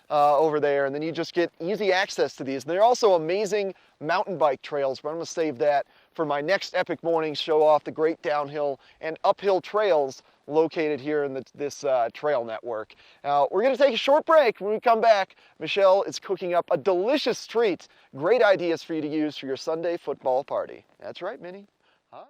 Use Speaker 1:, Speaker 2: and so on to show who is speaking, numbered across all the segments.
Speaker 1: over there, and then you just get easy access to these. And they're also amazing mountain bike trails, but I'm going to save that for my next Epic Morning, show off the great downhill and uphill trails located here in this trail network. Now, we're going to take a short break. When we come back, Michelle is cooking up a delicious treat. Great ideas for you to use for your Sunday football party. That's right, Minnie. Hi.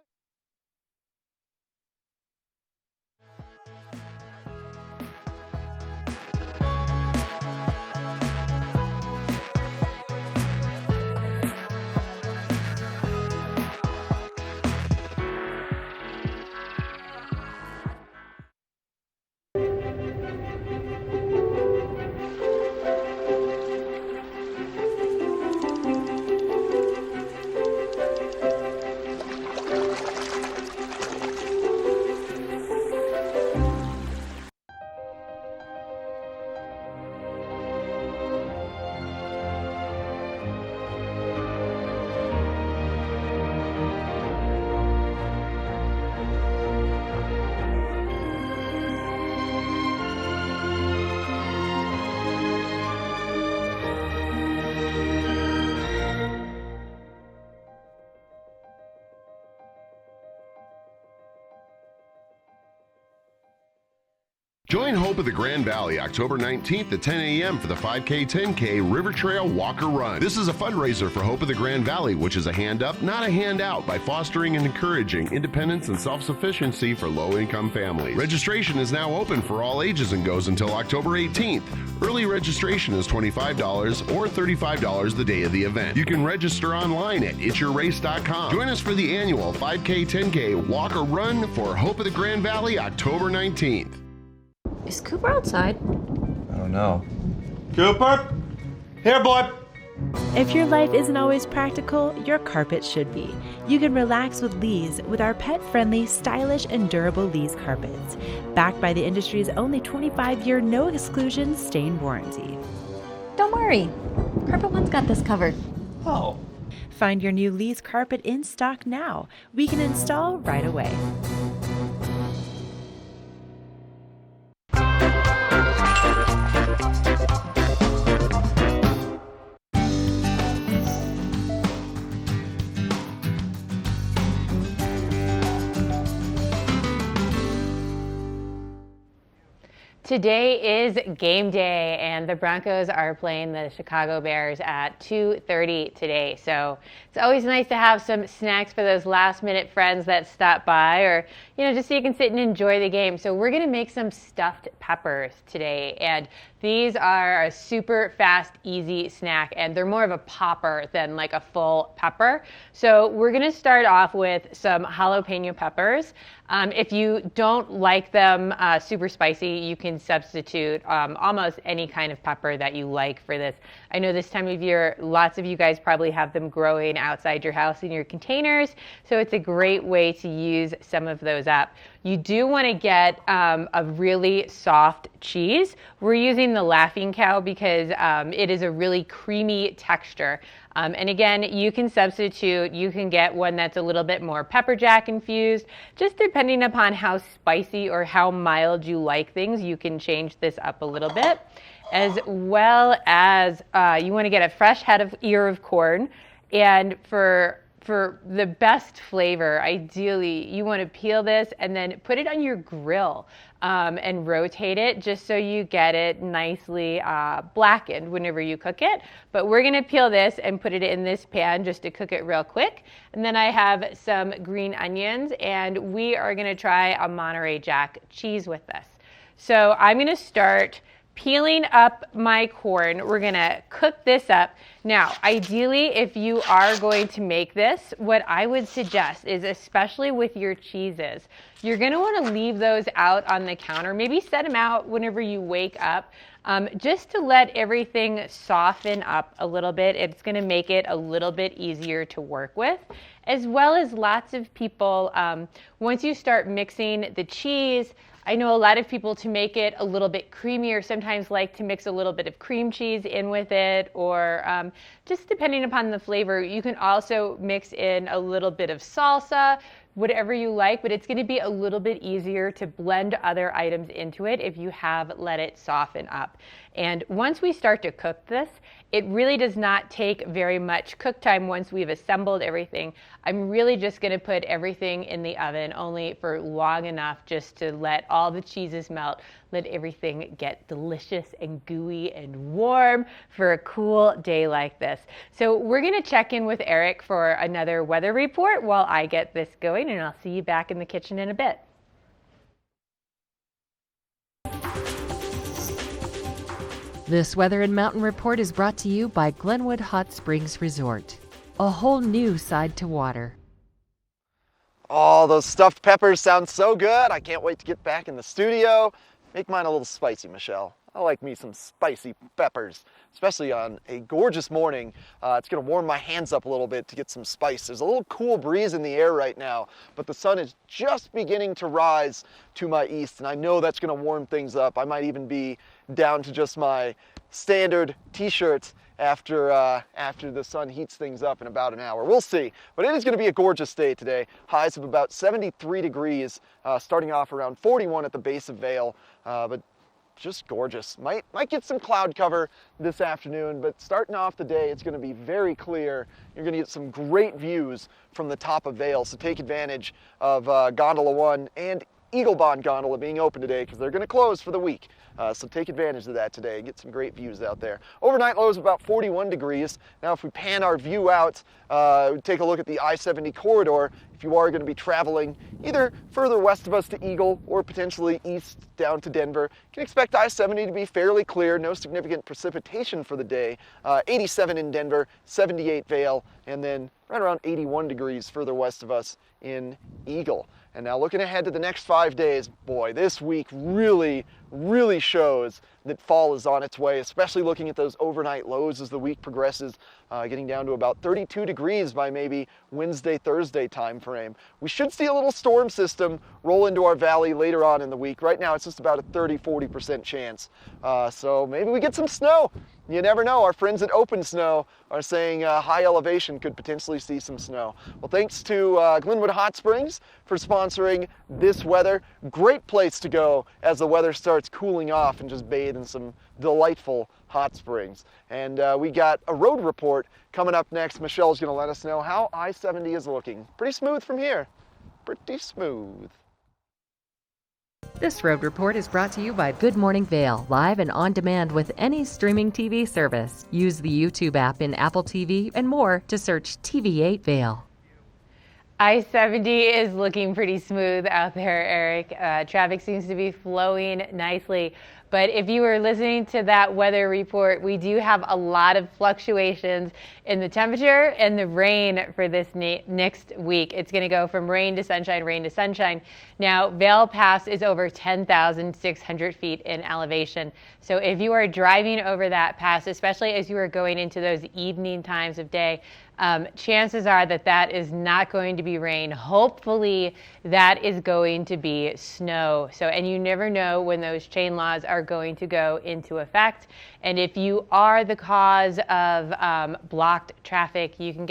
Speaker 2: Join Hope of the Grand Valley October 19th at 10 a.m. for the 5K 10K River Trail Walker Run. This is a fundraiser for Hope of the Grand Valley, which is a hand up, not a handout, by fostering and encouraging independence and self-sufficiency for low-income families. Registration is now open for all ages and goes until October 18th. Early registration is $25 or $35 the day of the event. You can register online at itsyourrace.com. Join us for the annual 5K 10K Walker Run for Hope of the Grand Valley October 19th.
Speaker 3: Is Cooper outside?
Speaker 4: I don't know. Cooper? Here, boy!
Speaker 5: If your life isn't always practical, your carpet should be. You can relax with Lee's with our pet-friendly, stylish, and durable Lee's carpets. Backed by the industry's only 25-year no-exclusion stain warranty.
Speaker 3: Don't worry. Carpet One's got this covered.
Speaker 4: Oh.
Speaker 5: Find your new Lee's carpet in stock now. We can install right away.
Speaker 6: Today is game day, and the Broncos are playing the Chicago Bears at 2:30 today. So it's always nice to have some snacks for those last-minute friends that stop by, or just so you can sit and enjoy the game. So we're gonna make some stuffed peppers today, and these are a super fast, easy snack, and they're more of a popper than like a full pepper. So we're gonna start off with some jalapeno peppers. If you don't like them super spicy, you can substitute almost any kind of pepper that you like for this. I know this time of year, lots of you guys probably have them growing outside your house in your containers, so it's a great way to use some of those up. You do want to get a really soft cheese. We're using the Laughing Cow because it is a really creamy texture. And again, you can substitute. You can get one that's a little bit more pepper jack infused. Just depending upon how spicy or how mild you like things, you can change this up a little bit. As well as you want to get a fresh ear of corn. And for the best flavor, ideally, you want to peel this and then put it on your grill and rotate it just so you get it nicely blackened whenever you cook it. But we're going to peel this and put it in this pan just to cook it real quick. And then I have some green onions, and we are going to try a Monterey Jack cheese with this. So I'm going to start peeling up my corn. We're gonna cook this up. Now, ideally, if you are going to make this, what I would suggest is, especially with your cheeses, you're gonna wanna leave those out on the counter. Maybe set them out whenever you wake up, just to let everything soften up a little bit. It's gonna make it a little bit easier to work with. As well as lots of people, once you start mixing the cheese, I know a lot of people, to make it a little bit creamier, sometimes like to mix a little bit of cream cheese in with it, or just depending upon the flavor. You can also mix in a little bit of salsa. whatever you like, but it's going to be a little bit easier to blend other items into it if you have let it soften up. And once we start to cook this, it really does not take very much cook time once we've assembled everything. I'm really just going to put everything in the oven only for long enough just to let all the cheeses melt, let everything get delicious and gooey and warm for a cool day like this. So we're going to check in with Eric for another weather report while I get this going, and I'll see you back in the kitchen in a bit.
Speaker 7: This Weather and Mountain Report is brought to you by Glenwood Hot Springs Resort. A whole new side to water.
Speaker 1: Oh, those stuffed peppers sound so good. I can't wait to get back in the studio. Make mine a little spicy, Michelle. I like me some spicy peppers, especially on a gorgeous morning. It's gonna warm my hands up a little bit to get some spice. There's a little cool breeze in the air right now, but the sun is just beginning to rise to my east, and I know that's gonna warm things up. I might even be down to just my standard t-shirt after the sun heats things up in about an hour. We'll see, but it is going to be a gorgeous day today. Highs of about 73 degrees, starting off around 41 at the base of Vail, but just gorgeous. Might get some cloud cover this afternoon, but starting off the day, it's going to be very clear. You're going to get some great views from the top of Vail, so take advantage of Gondola 1 and Eagle Bond Gondola being open today because they're going to close for the week. So take advantage of that today and get some great views out there. Overnight lows about 41 degrees. Now if we pan our view out, take a look at the I-70 corridor. If you are going to be traveling either further west of us to Eagle or potentially east down to Denver, you can expect I-70 to be fairly clear, no significant precipitation for the day. 87 in Denver, 78 Vail, and then right around 81 degrees further west of us in Eagle. And now looking ahead to the next 5 days, boy, this week really shows that fall is on its way, especially looking at those overnight lows as the week progresses, getting down to about 32 degrees by maybe Wednesday, Thursday time frame. We should see a little storm system roll into our valley later on in the week. Right now it's just about a 30-40% chance. So maybe we get some snow. You never know. Our friends at Open Snow are saying high elevation could potentially see some snow. Well, thanks to Glenwood Hot Springs for sponsoring this weather. Great place to go as the weather starts cooling off and just bathe in some delightful hot springs. And we got a road report coming up next. Michelle's going to let us know how I-70 is looking. Pretty smooth from here. Pretty smooth.
Speaker 7: This road report is brought to you by Good Morning Vail, live and on demand with any streaming TV service. Use the YouTube app in Apple TV and more to search TV8 Vail.
Speaker 6: I-70 is looking pretty smooth out there, Eric. Traffic seems to be flowing nicely. But if you were listening to that weather report, we do have a lot of fluctuations in the temperature and the rain for this next week. It's going to go from rain to sunshine, rain to sunshine. Now, Vail Pass is over 10,600 feet in elevation. So if you are driving over that pass, especially as you are going into those evening times of day, chances are that that is not going to be rain. Hopefully that is going to be snow. So, and you never know when those chain laws are going to go into effect. And if you are the cause of blocked traffic, you can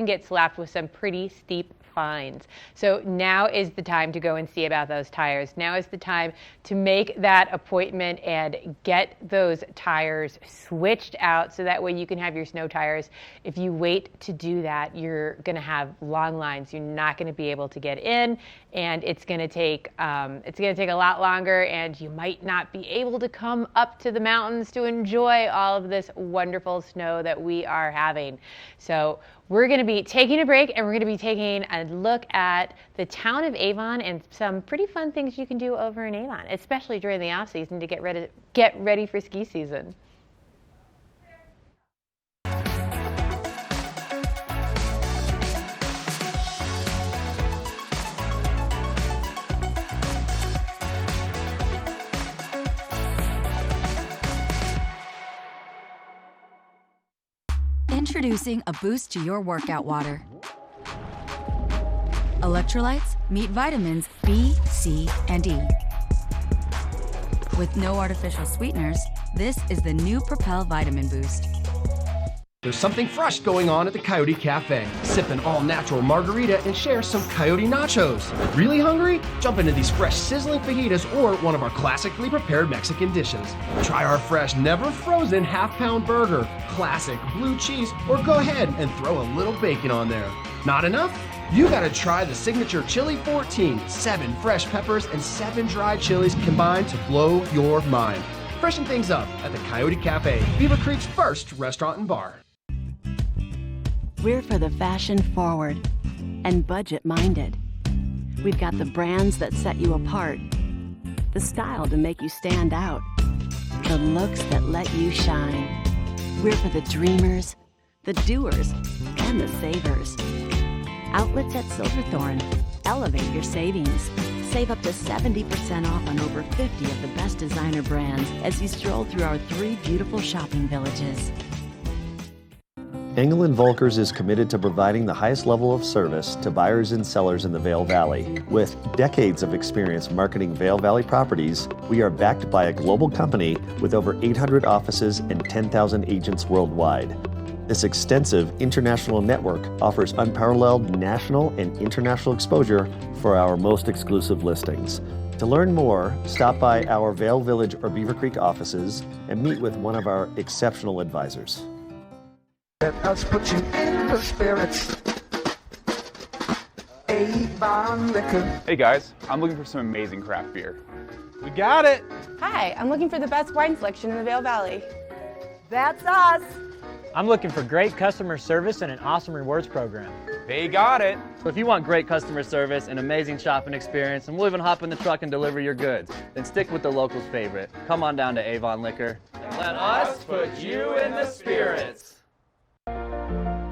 Speaker 6: get slapped with some pretty steep fines. So now is the time to go and see about those tires. Now is the time to make that appointment and get those tires switched out so that way you can have your snow tires. If you wait to do that, you're going to have long lines. You're not going to be able to get in, and it's going to take a lot longer, and you might not be able to come up to the mountains to enjoy all of this wonderful snow that we are having. So we're going to be taking a break, and we're going to be taking a look at the town of Avon and some pretty fun things you can do over in Avon, especially during the off season to get ready for ski season.
Speaker 8: Introducing a boost to your workout water. Electrolytes meet vitamins B, C, and E. With no artificial sweeteners, this is the new Propel Vitamin Boost.
Speaker 9: There's something fresh going on at the Coyote Cafe. Sip an all-natural margarita and share some Coyote nachos. Really hungry? Jump into these fresh sizzling fajitas or one of our classically prepared Mexican dishes. Try our fresh, never frozen half-pound burger, classic blue cheese, or go ahead and throw a little bacon on there. Not enough? You gotta try the signature Chili 14, 7 fresh peppers and 7 dried chilies combined to blow your mind. Freshen things up at the Coyote Cafe, Beaver Creek's first restaurant and bar.
Speaker 10: We're for the fashion forward and budget minded. We've got the brands that set you apart, the style to make you stand out, the looks that let you shine. We're for the dreamers, the doers, and the savers. Outlets at Silverthorne. Elevate your savings. Save up to 70% off on over 50 of the best designer brands as you stroll through our 3 beautiful shopping villages.
Speaker 11: Engel & Volkers is committed to providing the highest level of service to buyers and sellers in the Vail Valley. With decades of experience marketing Vail Valley properties, we are backed by a global company with over 800 offices and 10,000 agents worldwide. This extensive international network offers unparalleled national and international exposure for our most exclusive listings. To learn more, stop by our Vail Village or Beaver Creek offices and meet with one of our exceptional advisors.
Speaker 12: Let us put you in the spirits. Avon Liquor.
Speaker 13: Hey guys, I'm looking for some amazing craft beer.
Speaker 14: We got it!
Speaker 15: Hi, I'm looking for the best wine selection in the Vail Valley.
Speaker 16: That's us!
Speaker 17: I'm looking for great customer service and an awesome rewards program.
Speaker 14: They got it!
Speaker 18: So if you want great customer service and amazing shopping experience, and we'll even hop in the truck and deliver your goods, then stick with the locals' favorite. Come on down to Avon Liquor.
Speaker 14: And let us put you in the spirits.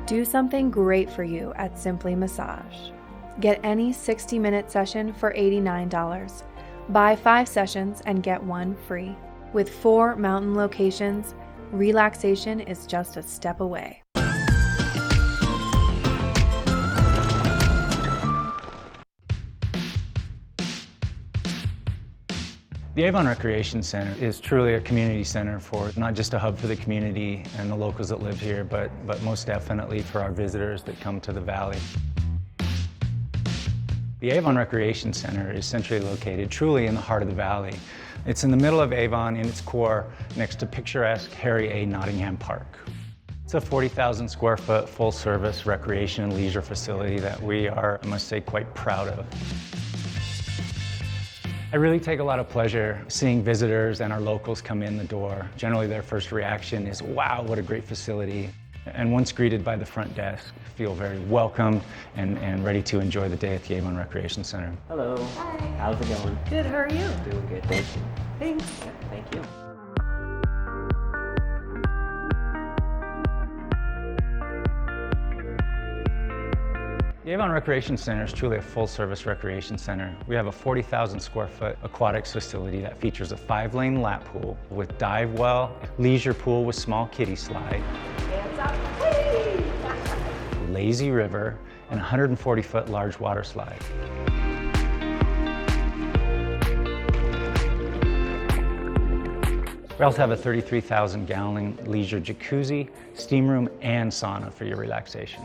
Speaker 19: Do something great for you at Simply Massage. Get any 60-minute session for $89. Buy 5 sessions and get 1 free. With 4 mountain locations, relaxation is just a step away.
Speaker 20: The Avon Recreation Center is truly a community center for not just a hub for the community and the locals that live here, but most definitely for our visitors that come to the valley. The Avon Recreation Center is centrally located truly in the heart of the valley. It's in the middle of Avon in its core next to picturesque Harry A. Nottingham Park. It's a 40,000 square foot full service recreation and leisure facility that we are, I must say, quite proud of. I really take a lot of pleasure seeing visitors and our locals come in the door. Generally their first reaction is, wow, what a great facility. And once greeted by the front desk, feel very welcome and ready to enjoy the day at the Avon Recreation Center.
Speaker 21: Hello. Hi. How's it going?
Speaker 16: Good, how are you?
Speaker 21: Doing good, thank you.
Speaker 16: Thanks.
Speaker 21: Thank you.
Speaker 20: The Avon Recreation Center is truly a full-service recreation center. We have a 40,000 square foot aquatics facility that features a 5-lane lap pool with dive well, leisure pool with small kiddie slide,
Speaker 16: Hands up, please!
Speaker 20: lazy river, and 140-foot large water slide. We also have a 33,000-gallon leisure jacuzzi, steam room, and sauna for your relaxation.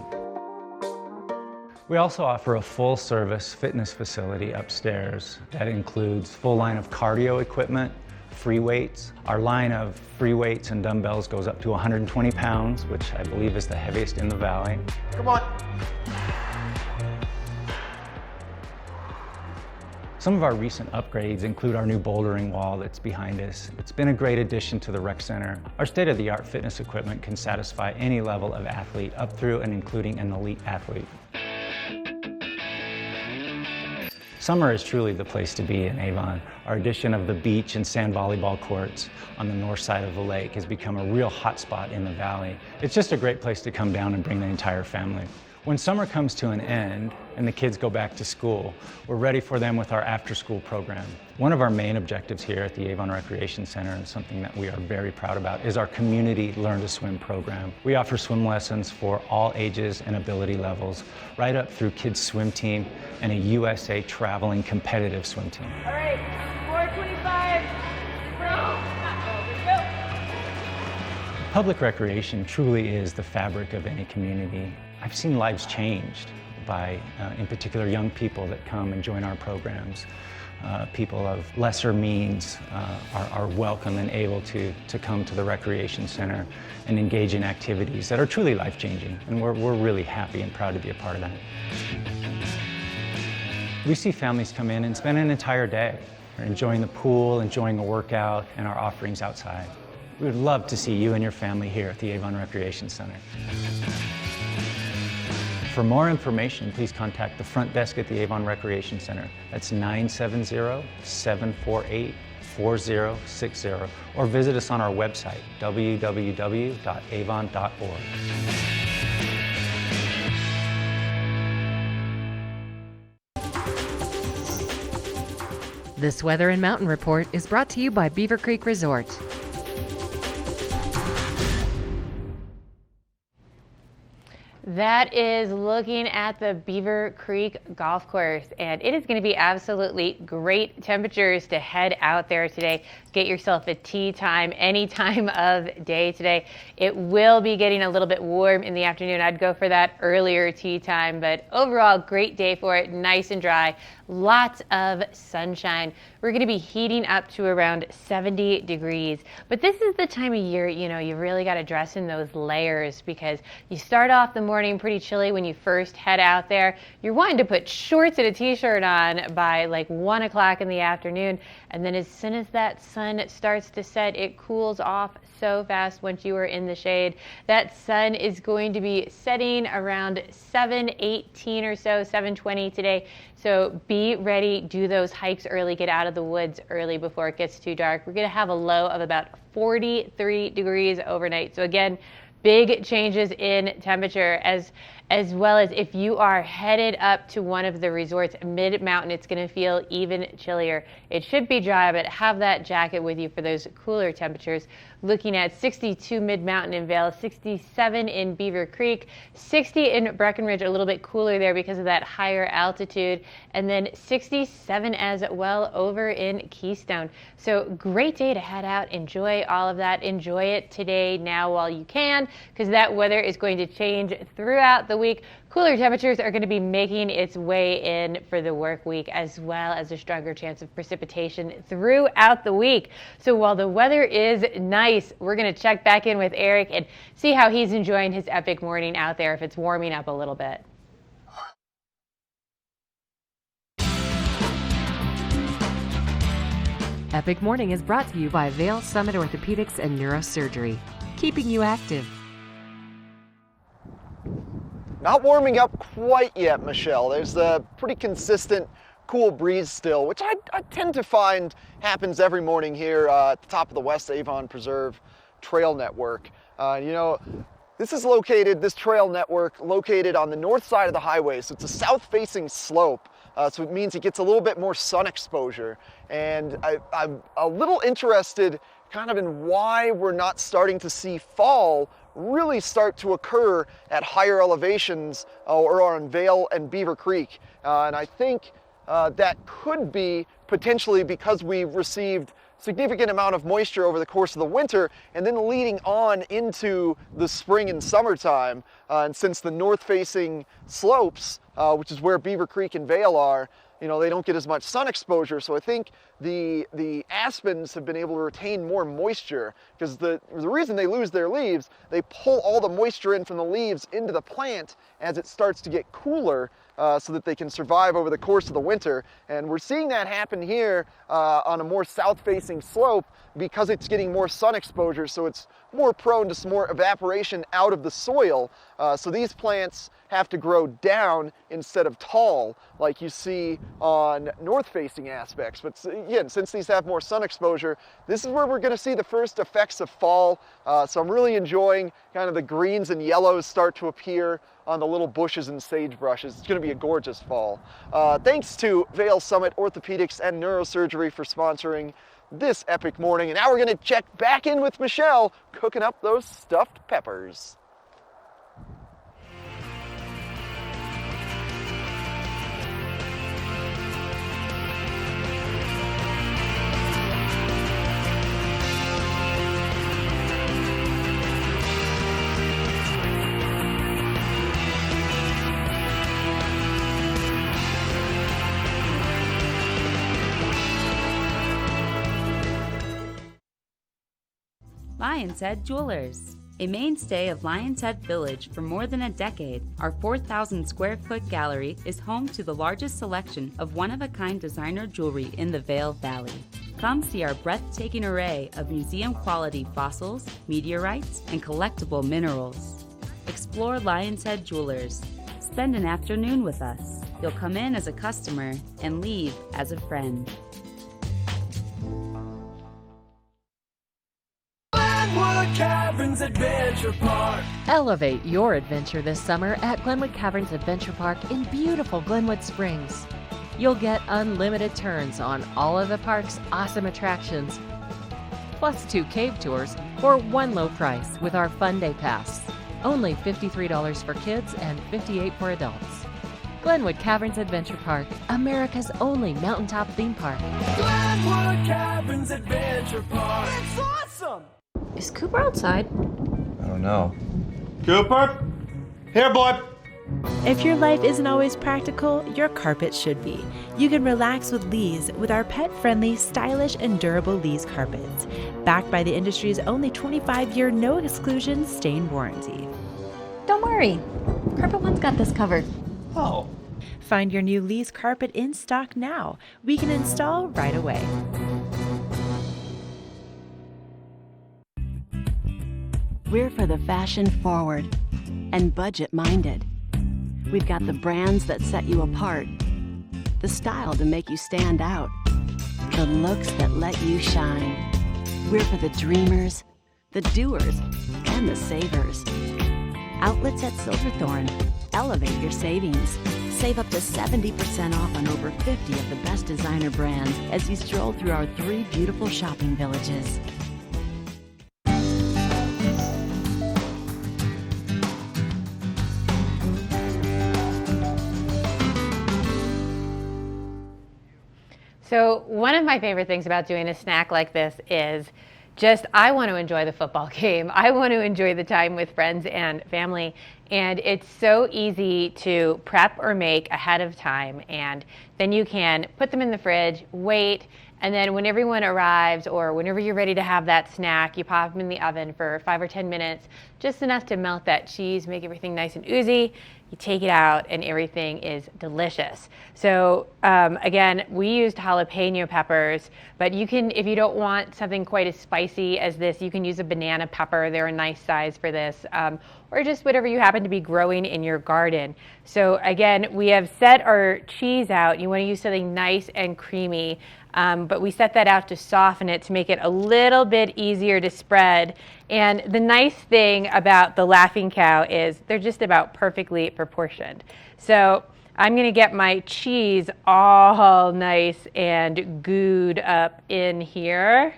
Speaker 20: We also offer a full-service fitness facility upstairs that includes full line of cardio equipment, free weights. Our line of free weights and dumbbells goes up to 120 pounds, which I believe is the heaviest in the valley.
Speaker 14: Come on!
Speaker 20: Some of our recent upgrades include our new bouldering wall that's behind us. It's been a great addition to the rec center. Our state-of-the-art fitness equipment can satisfy any level of athlete up through and including an elite athlete. Summer is truly the place to be in Avon. Our addition of the beach and sand volleyball courts on the north side of the lake has become a real hotspot in the valley. It's just a great place to come down and bring the entire family. When summer comes to an end and the kids go back to school, we're ready for them with our after-school program. One of our main objectives here at the Avon Recreation Center, and something that we are very proud about, is our community Learn to Swim program. We offer swim lessons for all ages and ability levels, right up through kids' swim team and a USA traveling competitive swim team.
Speaker 16: All right, 425,
Speaker 20: Public recreation truly is the fabric of any community. I've seen lives changed by, in particular, young people that come and join our programs. People of lesser means are welcome and able to come to the Recreation Center and engage in activities that are truly life-changing, and we're really happy and proud to be a part of that. We see families come in and spend an entire day enjoying the pool, enjoying a workout, and our offerings outside. We would love to see you and your family here at the Avon Recreation Center. For more information, please contact the front desk at the Avon Recreation Center. That's 970-748-4060, or visit us on our website, www.avon.org.
Speaker 7: This Weather and Mountain Report is brought to you by Beaver Creek Resort.
Speaker 6: That is looking at the Beaver Creek Golf Course, and it is going to be absolutely great temperatures to head out there today. Get yourself a tee time any time of day today. It will be getting a little bit warm in the afternoon. I'd go for that earlier tee time, but overall, great day for it. Nice and dry. Lots of sunshine. We're going to be heating up to around 70 degrees. But this is the time of year, you know, you really got to dress in those layers, because you start off the morning pretty chilly when you first head out there. You're wanting to put shorts and a t-shirt on by like 1 o'clock in the afternoon. And then as soon as that sun starts to set, it cools off so fast once you are in the shade. That sun is going to be setting around 7:18 or so, 7:20 today. So be ready, do those hikes early, get out of the woods early before it gets too dark. We're going to have a low of about 43 degrees overnight. So again, big changes in temperature, as well as if you are headed up to one of the resorts mid-mountain, it's going to feel even chillier. It should be dry, but have that jacket with you for those cooler temperatures. Looking at 62 mid-mountain in Vail, 67 in Beaver Creek, 60 in Breckenridge, a little bit cooler there because of that higher altitude, and then 67 as well over in Keystone. So great day to head out, enjoy all of that, enjoy it today now while you can, because that weather is going to change throughout the week. Cooler temperatures are going to be making its way in for the work week, as well as a stronger chance of precipitation throughout the week. So while the weather is nice, we're going to check back in with Eric and see how he's enjoying his epic morning out there, if it's warming up a little bit.
Speaker 7: Epic Morning is brought to you by Vail Summit Orthopedics and Neurosurgery, keeping you active.
Speaker 1: Not warming up quite yet, Michelle. There's a pretty consistent cool breeze still, which I tend to find happens every morning here at the top of the West Avon Preserve Trail Network. You know, this trail network located on the north side of the highway, so it's a south-facing slope. So it means it gets a little bit more sun exposure. And I'm a little interested kind of in why we're not starting to see fall really start to occur at higher elevations or on Vail and Beaver Creek. And I think that could be potentially because we've received significant amount of moisture over the course of the winter, and then leading on into the spring and summertime. And since the north-facing slopes, which is where Beaver Creek and Vail are, you know, they don't get as much sun exposure. So I think the aspens have been able to retain more moisture, because the reason they lose their leaves, they pull all the moisture in from the leaves into the plant as it starts to get cooler, so that they can survive over the course of the winter. And we're seeing that happen here on a more south-facing slope because it's getting more sun exposure, so it's more prone to some more evaporation out of the soil. So these plants have to grow down instead of tall like you see on north-facing aspects. But again, since these have more sun exposure, this is where we're going to see the first effects of fall. So I'm really enjoying kind of the greens and yellows start to appear on the little bushes and sagebrushes. It's going to be a gorgeous fall. Thanks to Vail Summit Orthopedics and Neurosurgery for sponsoring this epic morning. And now we're going to check back in with Michelle cooking up those stuffed peppers.
Speaker 8: Lion's Head Jewelers. A mainstay of Lion's Head Village for more than a decade, our 4,000 square foot gallery is home to the largest selection of one-of-a-kind designer jewelry in the Vail Valley. Come see our breathtaking array of museum-quality fossils, meteorites, and collectible minerals. Explore Lion's Head Jewelers. Spend an afternoon with us. You'll come in as a customer and leave as a friend.
Speaker 12: Glenwood Caverns Adventure Park.
Speaker 7: Elevate your adventure this summer at Glenwood Caverns Adventure Park in beautiful Glenwood Springs. You'll get unlimited turns on all of the park's awesome attractions, plus 2 cave tours for one low price with our Fun Day Pass. Only $53 for kids and $58 for adults. Glenwood Caverns Adventure Park, America's only mountaintop theme park.
Speaker 12: Glenwood Caverns Adventure Park. It's awesome!
Speaker 3: Is Cooper outside?
Speaker 4: I don't know. Cooper? Here, boy!
Speaker 5: If your life isn't always practical, your carpet should be. You can relax with Lee's with our pet-friendly, stylish, and durable Lee's carpets, backed by the industry's only 25-year no-exclusion stain warranty.
Speaker 3: Don't worry, Carpet One's got this covered.
Speaker 4: Oh.
Speaker 5: Find your new Lee's carpet in stock now. We can install right away.
Speaker 10: We're for the fashion forward and budget minded. We've got the brands that set you apart, the style to make you stand out, the looks that let you shine. We're for the dreamers, the doers, and the savers. Outlets at Silverthorne. Elevate your savings. Save up to 70% off on over 50 of the best designer brands as you stroll through our 3 beautiful shopping villages.
Speaker 6: So one of my favorite things about doing a snack like this is just I want to enjoy the football game. I want to enjoy the time with friends and family. And it's so easy to prep or make ahead of time. And then you can put them in the fridge, wait, and then when everyone arrives or whenever you're ready to have that snack, you pop them in the oven for 5 or 10 minutes, just enough to melt that cheese, make everything nice and oozy. You take it out and everything is delicious. So again, we used jalapeno peppers, but you can, if you don't want something quite as spicy as this, you can use a banana pepper. They're a nice size for this, or just whatever you happen to be growing in your garden. So again, we have set our cheese out. You want to use something nice and creamy, but we set that out to soften it to make it a little bit easier to spread. And the nice thing about the Laughing Cow is they're just about perfectly proportioned. So I'm going to get my cheese all nice and gooed up in here.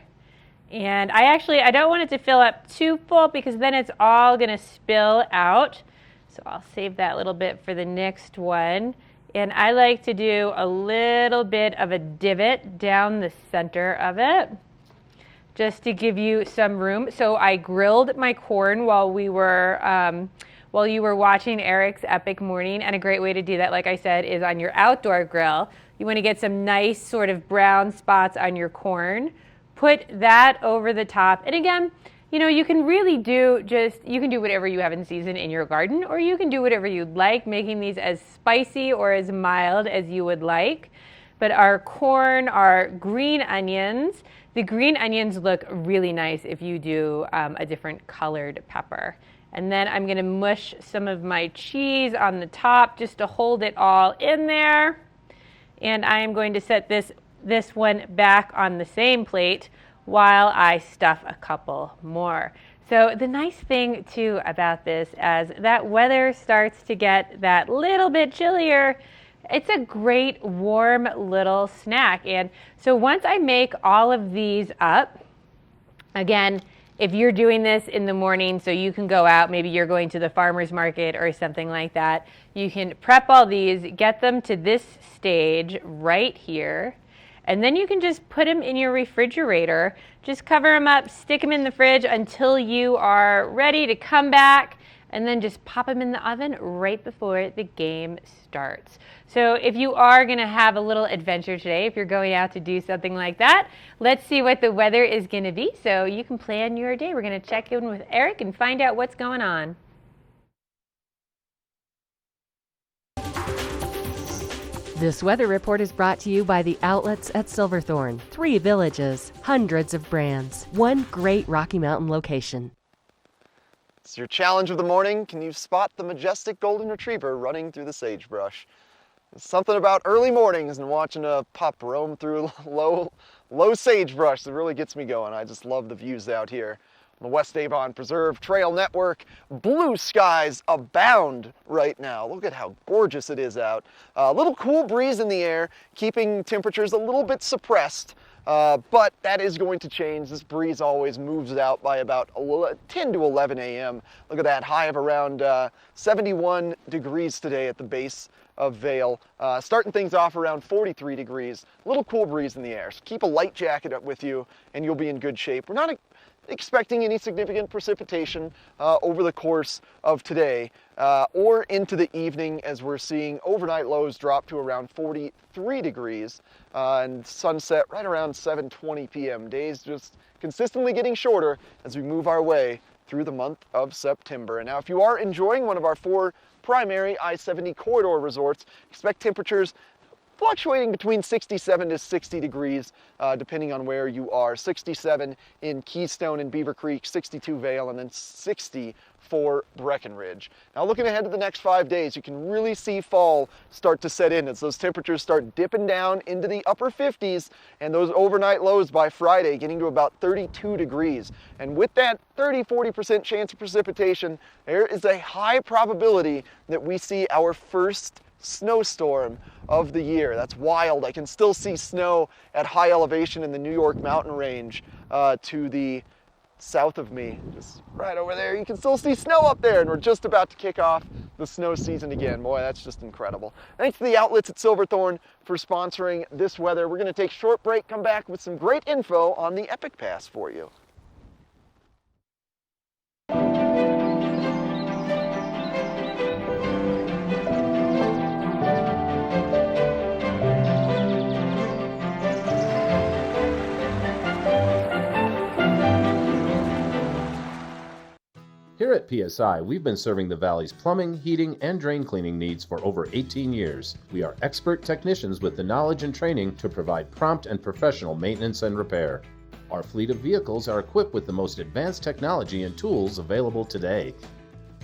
Speaker 6: And I don't want it to fill up too full because then it's all going to spill out. So I'll save that little bit for the next one. And I like to do a little bit of a divot down the center of it, just to give you some room. So I grilled my corn while you were watching Eric's Epic Morning, and a great way to do that, like I said, is on your outdoor grill. You want to get some nice sort of brown spots on your corn. Put that over the top, and again, you know, you can really do you can do whatever you have in season in your garden, or you can do whatever you'd like, making these as spicy or as mild as you would like. But our corn, our green onions, the green onions look really nice if you do a different colored pepper. And then I'm gonna mush some of my cheese on the top just to hold it all in there. And I am going to set this one back on the same plate while I stuff a couple more. So the nice thing too about this, as that weather starts to get that little bit chillier, it's a great warm little snack. And so once I make all of these up, again, if you're doing this in the morning so you can go out, maybe you're going to the farmer's market or something like that, you can prep all these, get them to this stage right here, and then you can just put them in your refrigerator. Just cover them up, stick them in the fridge until you are ready to come back and then just pop them in the oven right before the game starts. So if you are going to have a little adventure today, if you're going out to do something like that, let's see what the weather is going to be so you can plan your day. We're going to check in with Eric and find out what's going on.
Speaker 7: This weather report is brought to you by the outlets at Silverthorne. 3 villages, hundreds of brands, one great Rocky Mountain location.
Speaker 1: It's your challenge of the morning. Can you spot the majestic golden retriever running through the sagebrush? There's something about early mornings and watching a pup roam through low sagebrush that really gets me going. I just love the views out here. The West Avon Preserve Trail Network. Blue skies abound right now. Look at how gorgeous it is out. A little cool breeze in the air, keeping temperatures a little bit suppressed, but that is going to change. This breeze always moves out by about 10 to 11 a.m. Look at that high of around 71 degrees today at the base of Vail. Starting things off around 43 degrees. A little cool breeze in the air. So keep a light jacket up with you and you'll be in good shape. We're not expecting any significant precipitation over the course of today or into the evening, as we're seeing overnight lows drop to around 43 degrees and sunset right around 7:20 p.m. Days just consistently getting shorter as we move our way through the month of September. And now if you are enjoying one of our 4 primary I-70 corridor resorts, expect temperatures fluctuating between 67 to 60 degrees, depending on where you are. 67 in Keystone and Beaver Creek, 62 Vail, and then 60 for Breckenridge. Now looking ahead to the next 5 days, you can really see fall start to set in as those temperatures start dipping down into the upper 50s and those overnight lows by Friday getting to about 32 degrees. And with that 30-40% chance of precipitation, there is a high probability that we see our first snowstorm of the year. That's wild. I can still see snow at high elevation in the New York mountain range to the south of me, just right over there. You can still see snow up there, and we're just about to kick off the snow season again. Boy, that's just incredible. Thanks to the outlets at Silverthorne for sponsoring this weather. We're going to take a short break, come back with some great info on the Epic Pass for you.
Speaker 2: Here at PSI, we've been serving the Valley's plumbing, heating, and drain cleaning needs for over 18 years. We are expert technicians with the knowledge and training to provide prompt and professional maintenance and repair. Our fleet of vehicles are equipped with the most advanced technology and tools available today.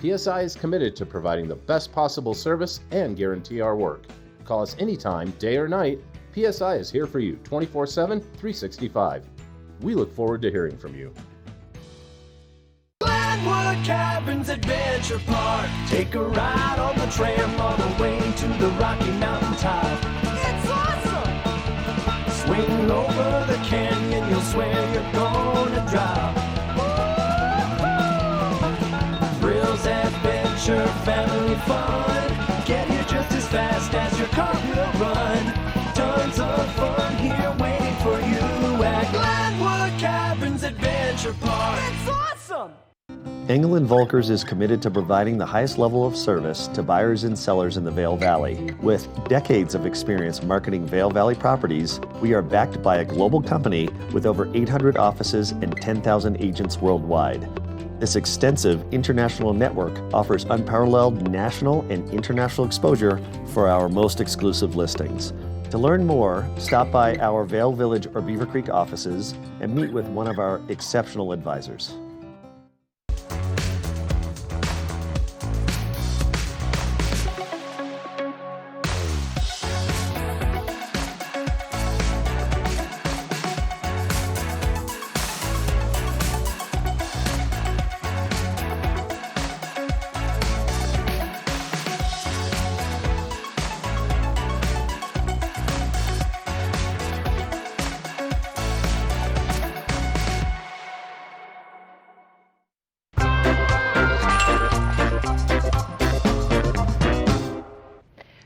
Speaker 2: PSI is committed to providing the best possible service and guarantee our work. Call us anytime, day or night. PSI is here for you 24/7, 365. We look forward to hearing from you.
Speaker 12: Glenwood Cabins Adventure Park. Take a ride on the tram all the way to the Rocky Mountain top. It's awesome! Swing over the canyon, you'll swear you're gonna drop. Thrills, adventure, family fun. Get here just as fast as your car will run. Tons of fun here waiting for you at Glenwood Cabins Adventure Park. It's awesome!
Speaker 11: Engelin Volkers is committed to providing the highest level of service to buyers and sellers in the Vail Valley. With decades of experience marketing Vail Valley properties, we are backed by a global company with over 800 offices and 10,000 agents worldwide. This extensive international network offers unparalleled national and international exposure for our most exclusive listings. To learn more, stop by our Vail Village or Beaver Creek offices and meet with one of our exceptional advisors.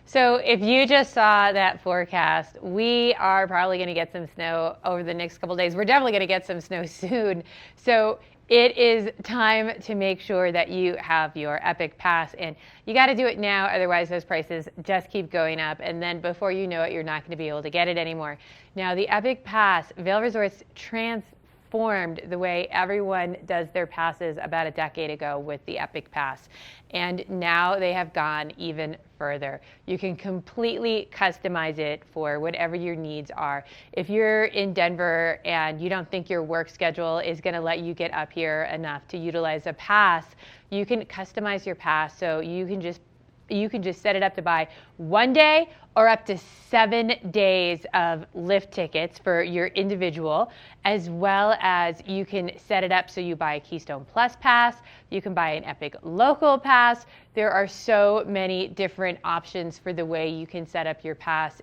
Speaker 6: So if you just saw that forecast, we are probably going to get some snow over the next couple days. We're definitely going to get some snow soon. So It is time to make sure that you have your Epic Pass, and you got to do it now, otherwise those prices just keep going up, and then before you know it, you're not going to be able to get it anymore. Now, the Epic Pass, Vail Resorts transformed the way everyone does their passes about a decade ago with the Epic Pass, and now they have gone even further. You can completely customize it for whatever your needs are. If you're in Denver and you don't think your work schedule is going to let you get up here enough to utilize a pass, you can customize your pass so you can just set it up to buy 1 day or up to 7 days of lift tickets for your individual, as well as you can set it up so you buy a Keystone Plus pass, you can buy an Epic Local pass. There are so many different options for the way you can set up your pass.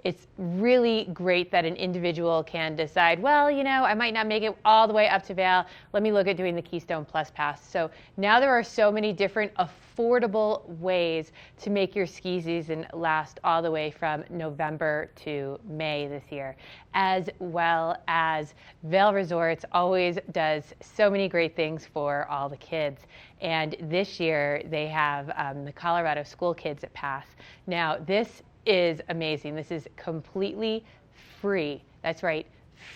Speaker 6: It's really great that an individual can decide, well, you know, I might not make it all the way up to Vail. Let me look at doing the Keystone Plus pass. So now there are so many different affordable ways to make your ski season last all the way from November to May this year, as well as Vail Resorts always does so many great things for all the kids. And this year they have the Colorado School Kids Pass. Now, this is amazing. This is completely free. That's right,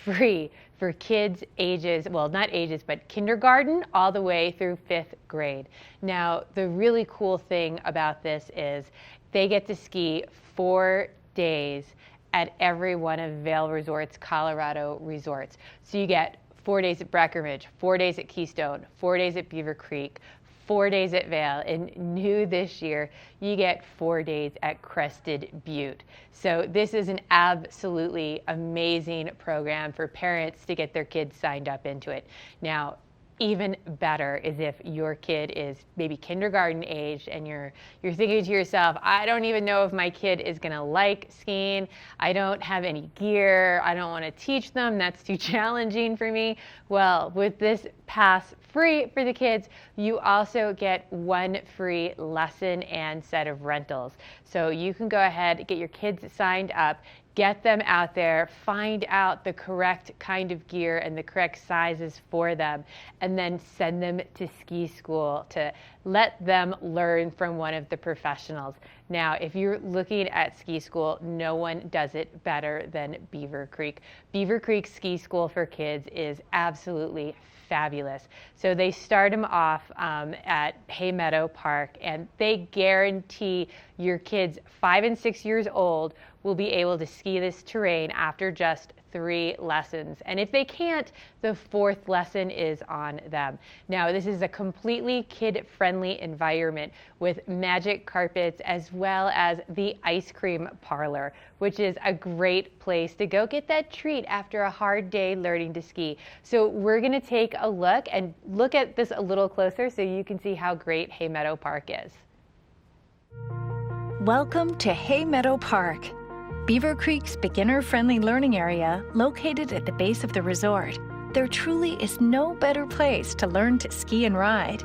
Speaker 6: free for kids ages, well, not ages, but kindergarten all the way through 5th grade. Now, the really cool thing about this is they get to ski 4 days at every one of Vail Resorts Colorado resorts. So you get 4 days at Breckenridge, 4 days at Keystone, 4 days at Beaver Creek, 4 days at Vail, and new this year, you get 4 days at Crested Butte. So this is an absolutely amazing program for parents to get their kids signed up into it. Now, even better is if your kid is maybe kindergarten age and you're thinking to yourself, I don't even know if my kid is gonna like skiing. I don't have any gear. I don't wanna teach them. That's too challenging for me. Well, with this pass free for the kids, you also get 1 free lesson and set of rentals. So you can go ahead, get your kids signed up, get them out there, find out the correct kind of gear and the correct sizes for them, and then send them to ski school to let them learn from one of the professionals. Now, if you're looking at ski school, no one does it better than Beaver Creek. Beaver Creek Ski School for Kids is absolutely fabulous. So they start them off at Hay Meadow Park, and they guarantee your kids 5 and 6 years old will be able to ski this terrain after just 3 lessons. And if they can't, the 4th lesson is on them. Now, this is a completely kid-friendly environment with magic carpets as well as the ice cream parlor, which is a great place to go get that treat after a hard day learning to ski. So we're gonna take a look and look at this a little closer so you can see how great Hay Meadow Park is.
Speaker 9: Welcome to Hay Meadow Park, Beaver Creek's beginner-friendly learning area located at the base of the resort. There truly is no better place to learn to ski and ride.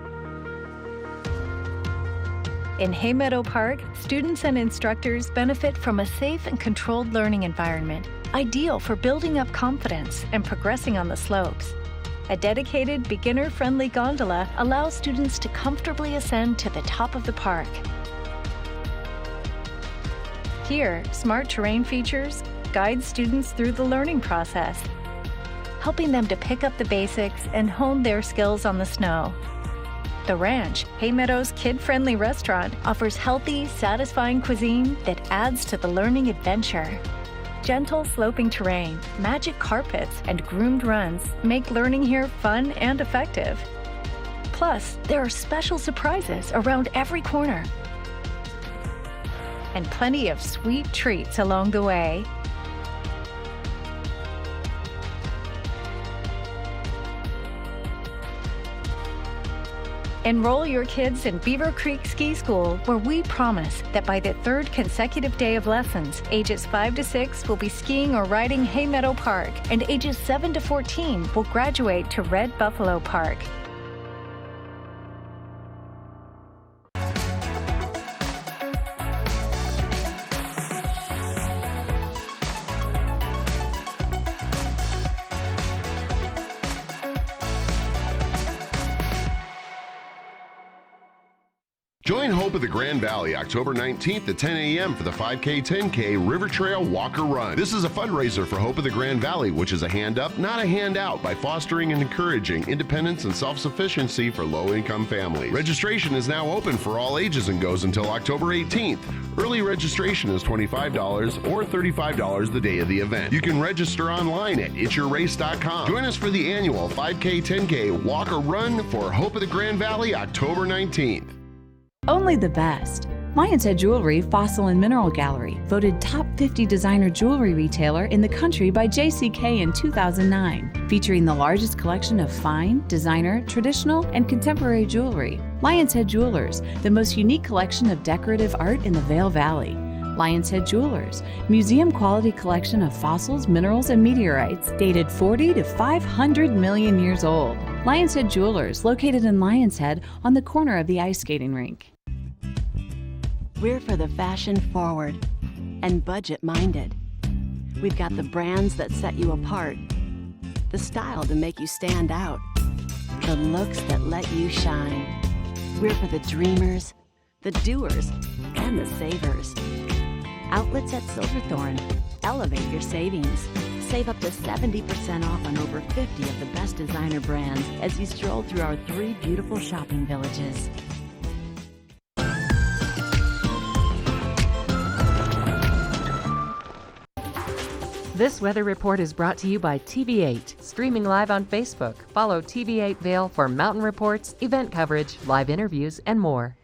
Speaker 9: In Hay Meadow Park, students and instructors benefit from a safe and controlled learning environment, ideal for building up confidence and progressing on the slopes. A dedicated, beginner-friendly gondola allows students to comfortably ascend to the top of the park. Here, smart terrain features guide students through the learning process, helping them to pick up the basics and hone their skills on the snow. The Ranch, Hay Meadow's kid-friendly restaurant, offers healthy, satisfying cuisine that adds to the learning adventure. Gentle sloping terrain, magic carpets, and groomed runs make learning here fun and effective. Plus, there are special surprises around every corner, and plenty of sweet treats along the way. Enroll your kids in Beaver Creek Ski School, where we promise that by the 3rd consecutive day of lessons, ages 5 to 6 will be skiing or riding Hay Meadow Park, and ages 7 to 14 will graduate to Red Buffalo Park.
Speaker 13: Join Hope of the Grand Valley October 19th at 10 a.m. for the 5K 10K River Trail Walker Run. This is a fundraiser for Hope of the Grand Valley, which is a hand up, not a handout, by fostering and encouraging independence and self-sufficiency for low-income families. Registration is now open for all ages and goes until October 18th. Early registration is $25 or $35 the day of the event. You can register online at itsyourrace.com. Join us for the annual 5K 10K Walker Run for Hope of the Grand Valley October 19th.
Speaker 8: Only the best. Lion's Head Jewelry Fossil and Mineral Gallery, voted top 50 designer jewelry retailer in the country by JCK in 2009, featuring the largest collection of fine, designer, traditional, and contemporary jewelry. Lion's Head Jewelers, the most unique collection of decorative art in the Vail Valley. Lion's Head Jewelers, museum quality collection of fossils, minerals, and meteorites dated 40 to 500 million years old. Lion's Head Jewelers, located in Lion's Head on the corner of the ice skating rink.
Speaker 10: We're for the fashion forward and budget minded. We've got the brands that set you apart, the style to make you stand out, the looks that let you shine. We're for the dreamers, the doers, and the savers. Outlets at Silverthorne. Elevate your savings. Save up to 70% off on over 50 of the best designer brands as you stroll through our 3 beautiful shopping villages.
Speaker 7: This weather report is brought to you by TV8, streaming live on Facebook. Follow TV8 Vail for mountain reports, event coverage, live interviews, and more.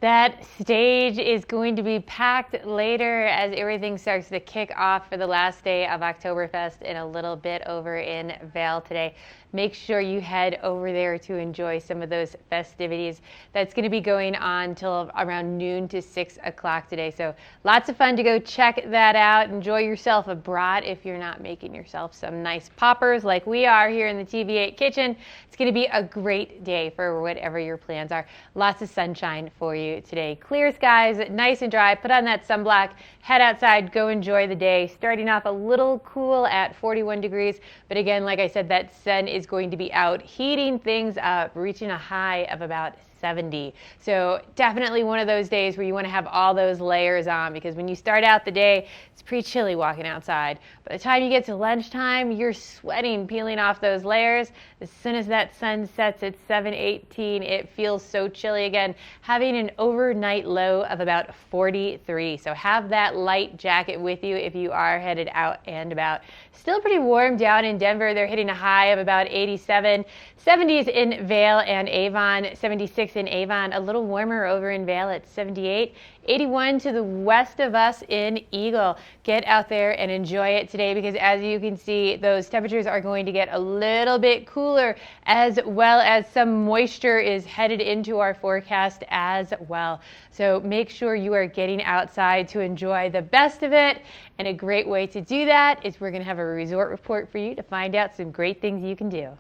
Speaker 6: That stage is going to be packed later as everything starts to kick off for the last day of Oktoberfest in a little bit over in Vail today. Make sure you head over there to enjoy some of those festivities. That's going to be going on till around noon to 6 o'clock today. So lots of fun to go check that out. Enjoy yourself a brat if you're not making yourself some nice poppers like we are here in the TV8 kitchen. It's going to be a great day for whatever your plans are. Lots of sunshine for you today. Clear skies, nice and dry. Put on that sunblock, head outside, go enjoy the day. Starting off a little cool at 41 degrees. But again, like I said, that sun is going to be out heating things up, reaching a high of about 70. So definitely one of those days where you want to have all those layers on, because when you start out the day, it's pretty chilly walking outside. By the time you get to lunchtime, you're sweating, peeling off those layers. As soon as that sun sets at 7:18, it feels so chilly again, having an overnight low of about 43. So have that light jacket with you if you are headed out and about. Still pretty warm down in Denver. They're hitting a high of about 87. 70s in Vail and Avon, 76 in Avon, a little warmer over in Vail at 78. 81 to the west of us in Eagle. Get out there and enjoy it today, because as you can see, those temperatures are going to get a little bit cooler, as well as some moisture is headed into our forecast as well. So make sure you are getting outside to enjoy the best of it. And a great way to do that is we're going to have a resort report for you to find out some great things you can do.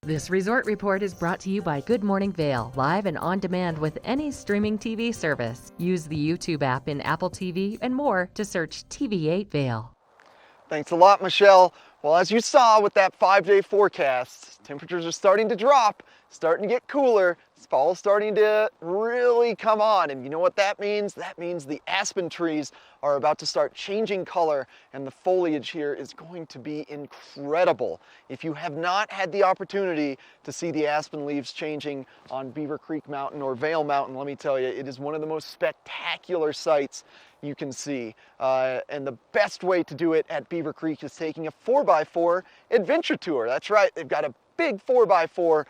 Speaker 7: This resort report is brought to you by Good Morning Vail, live and on demand with any streaming TV service. Use the YouTube app in Apple TV and more to search TV8 Vail.
Speaker 1: Thanks a lot, Michelle. Well, as you saw with that 5-day forecast, temperatures are starting to drop, starting to get cooler. Fall is starting to really come on, and you know what that means? That means the aspen trees are about to start changing color, and the foliage here is going to be incredible. If you have not had the opportunity to see the aspen leaves changing on Beaver Creek Mountain or Vail Mountain, let me tell you, it is one of the most spectacular sights you can see. And the best way to do it at Beaver Creek is taking a 4x4 adventure tour. That's right, they've got a big 4x4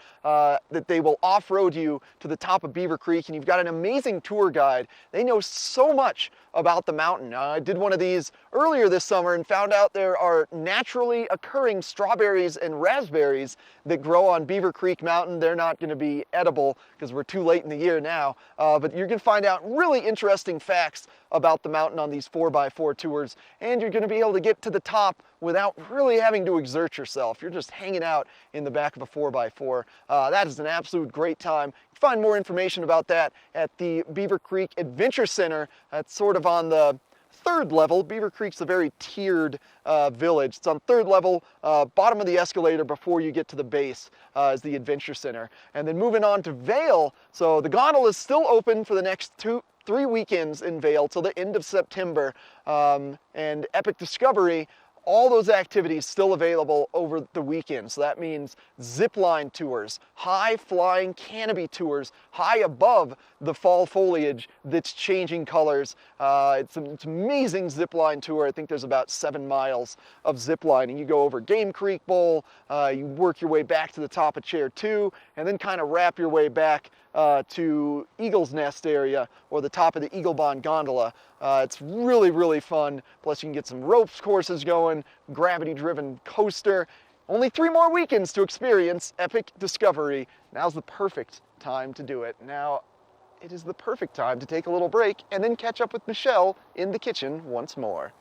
Speaker 1: that they will off-road you to the top of Beaver Creek, and you've got an amazing tour guide. They know so much about the mountain. I did one of these earlier this summer and found out there are naturally occurring strawberries and raspberries that grow on Beaver Creek Mountain. They're not going to be edible because we're too late in the year now, but you're going to find out really interesting facts about the mountain on these 4x4 tours, and you're going to be able to get to the top without really having to exert yourself. You're just hanging out in the back of a 4x4. That is an absolute great time. You can find more information about that at the Beaver Creek Adventure Center. That's sort of on the third level. Beaver Creek's a very tiered village. It's on third level, bottom of the escalator before you get to the base is the Adventure Center. And then moving on to Vail, so the gondola is still open for the next 3 weekends in Vail till the end of September. And Epic Discovery, all those activities still available over the weekend. So that means zip line tours, high flying canopy tours, high above the fall foliage that's changing colors. It's an amazing zip line tour. I think there's about 7 miles of zip lining. You go over Game Creek Bowl, you work your way back to the top of Chair 2, and then kind of wrap your way back to Eagle's Nest area or the top of the Eagle Bond gondola. It's really, really fun. Plus you can get some ropes courses going, gravity-driven coaster. Only 3 more weekends to experience Epic Discovery. Now's the perfect time to do it. Now, it is the perfect time to take a little break and then catch up with Michelle in the kitchen once more.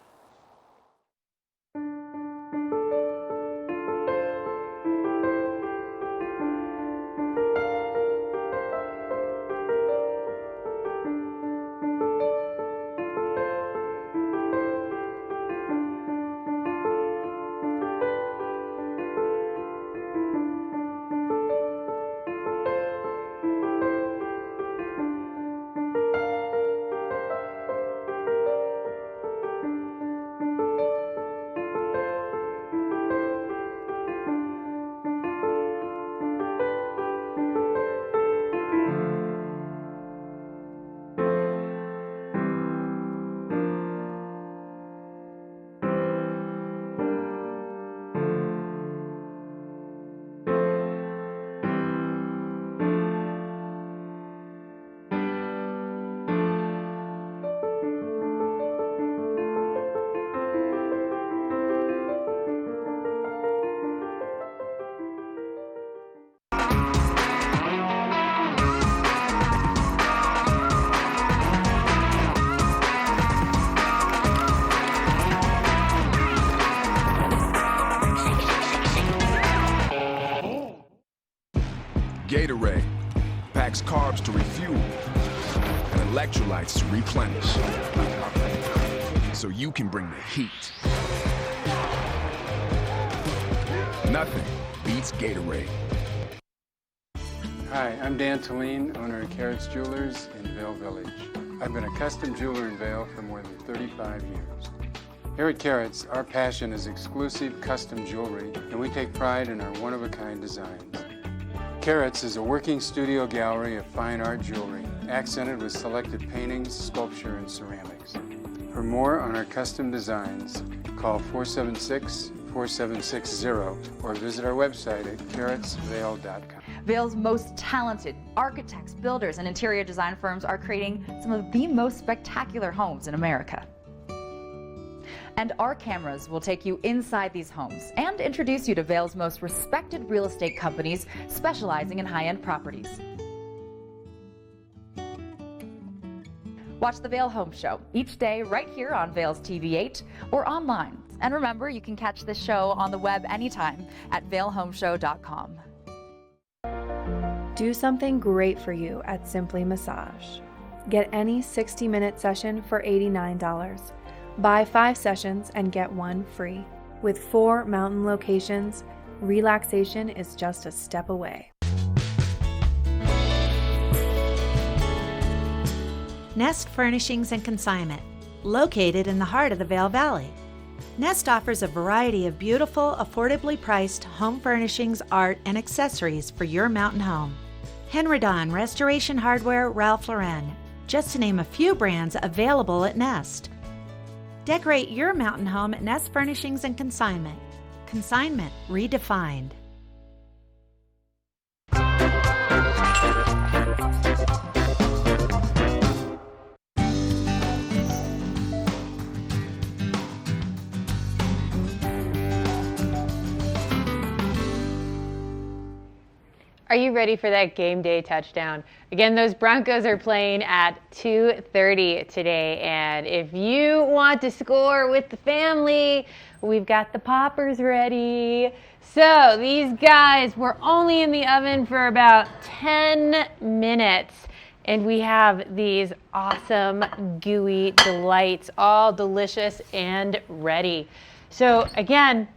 Speaker 15: Gatorade packs carbs to refuel and electrolytes to replenish, so you can bring the heat. Nothing beats Gatorade.
Speaker 22: Hi, I'm Dan Talene, owner of Carrots Jewelers in Vail Village. I've been a custom jeweler in Vail for more than 35 years. Here at Carrots, our passion is exclusive custom jewelry, and we take pride in our one-of-a-kind designs. Carrots is a working studio gallery of fine art jewelry, accented with selected paintings, sculpture, and ceramics. For more on our custom designs, call 476-4760 or visit our website at carrotsvail.com.
Speaker 23: Vail's most talented architects, builders, and interior design firms are creating some of the most spectacular homes in America. And our cameras will take you inside these homes and introduce you to Vail's most respected real estate companies specializing in high-end properties. Watch the Vail Home Show each day right here on Vail's TV8 or online. And remember, you can catch this show on the web anytime at vailhomeshow.com.
Speaker 19: Do something great for you at Simply Massage. Get any 60-minute session for $89. Buy 5 sessions and get 1 free. With 4 mountain locations, relaxation is just a step away.
Speaker 24: Nest Furnishings and Consignment, located in the heart of the Vail Valley. Nest offers a variety of beautiful, affordably priced home furnishings, art, and accessories for your mountain home. Henridan, Restoration Hardware, Ralph Lauren, just to name a few brands available at Nest. Decorate your mountain home at Nest Furnishings and Consignment. Consignment redefined.
Speaker 6: Are you ready for that game day touchdown? Again, those Broncos are playing at 2:30 today, and if you want to score with the family, we've got the poppers ready. So these guys were only in the oven for about 10 minutes, and we have these awesome gooey delights, all delicious and ready. So again,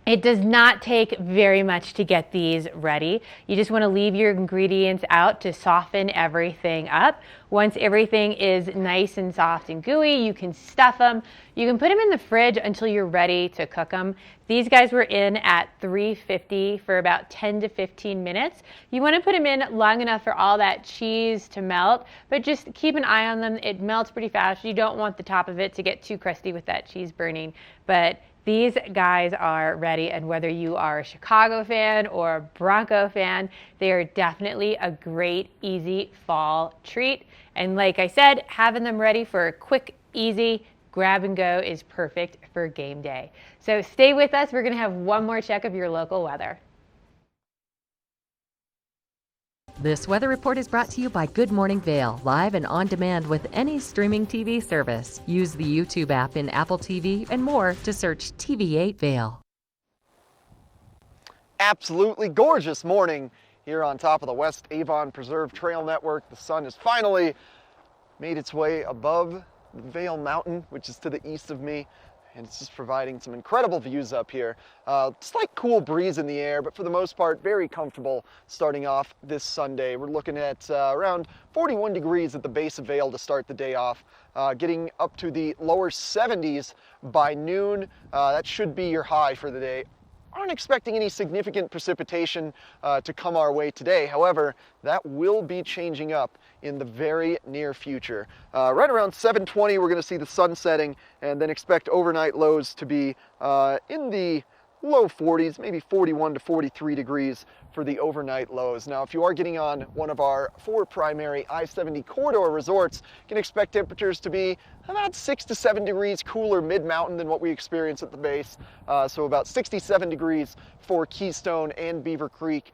Speaker 6: it does not take very much to get these ready. You just want to leave your ingredients out to soften everything up. Once everything is nice and soft and gooey, you can stuff them. You can put them in the fridge until you're ready to cook them. These guys were in at 350 for about 10 to 15 minutes. You want to put them in long enough for all that cheese to melt, but just keep an eye on them. It melts pretty fast. You don't want the top of it to get too crusty with that cheese burning, but these guys are ready, and whether you are a Chicago fan or a Bronco fan, they are definitely a great, easy fall treat. And like I said, having them ready for a quick, easy grab and go is perfect for game day. So stay with us. We're going to have one more check of your local weather.
Speaker 7: This weather report is brought to you by Good Morning Vail, live and on demand with any streaming TV service. Use the YouTube app in Apple TV and more to search TV8 Vail.
Speaker 1: Absolutely gorgeous morning here on top of the West Avon Preserve Trail Network. The sun has finally made its way above the Vail Mountain, which is to the east of me, and it's just providing some incredible views up here. Slight cool breeze in the air, but for the most part, very comfortable starting off this Sunday. We're looking at around 41 degrees at the base of Vail to start the day off, getting up to the lower 70s by noon. That should be your high for the day. Aren't expecting any significant precipitation to come our way today. However, that will be changing up in the very near future. Right around 7:20, we're going to see the sun setting, and then expect overnight lows to be in the low 40s, maybe 41 to 43 degrees for the overnight lows. Now, if you are getting on one of our 4 primary I-70 corridor resorts, you can expect temperatures to be about 6 to 7 degrees cooler mid-mountain than what we experience at the base. So about 67 degrees for Keystone and Beaver Creek,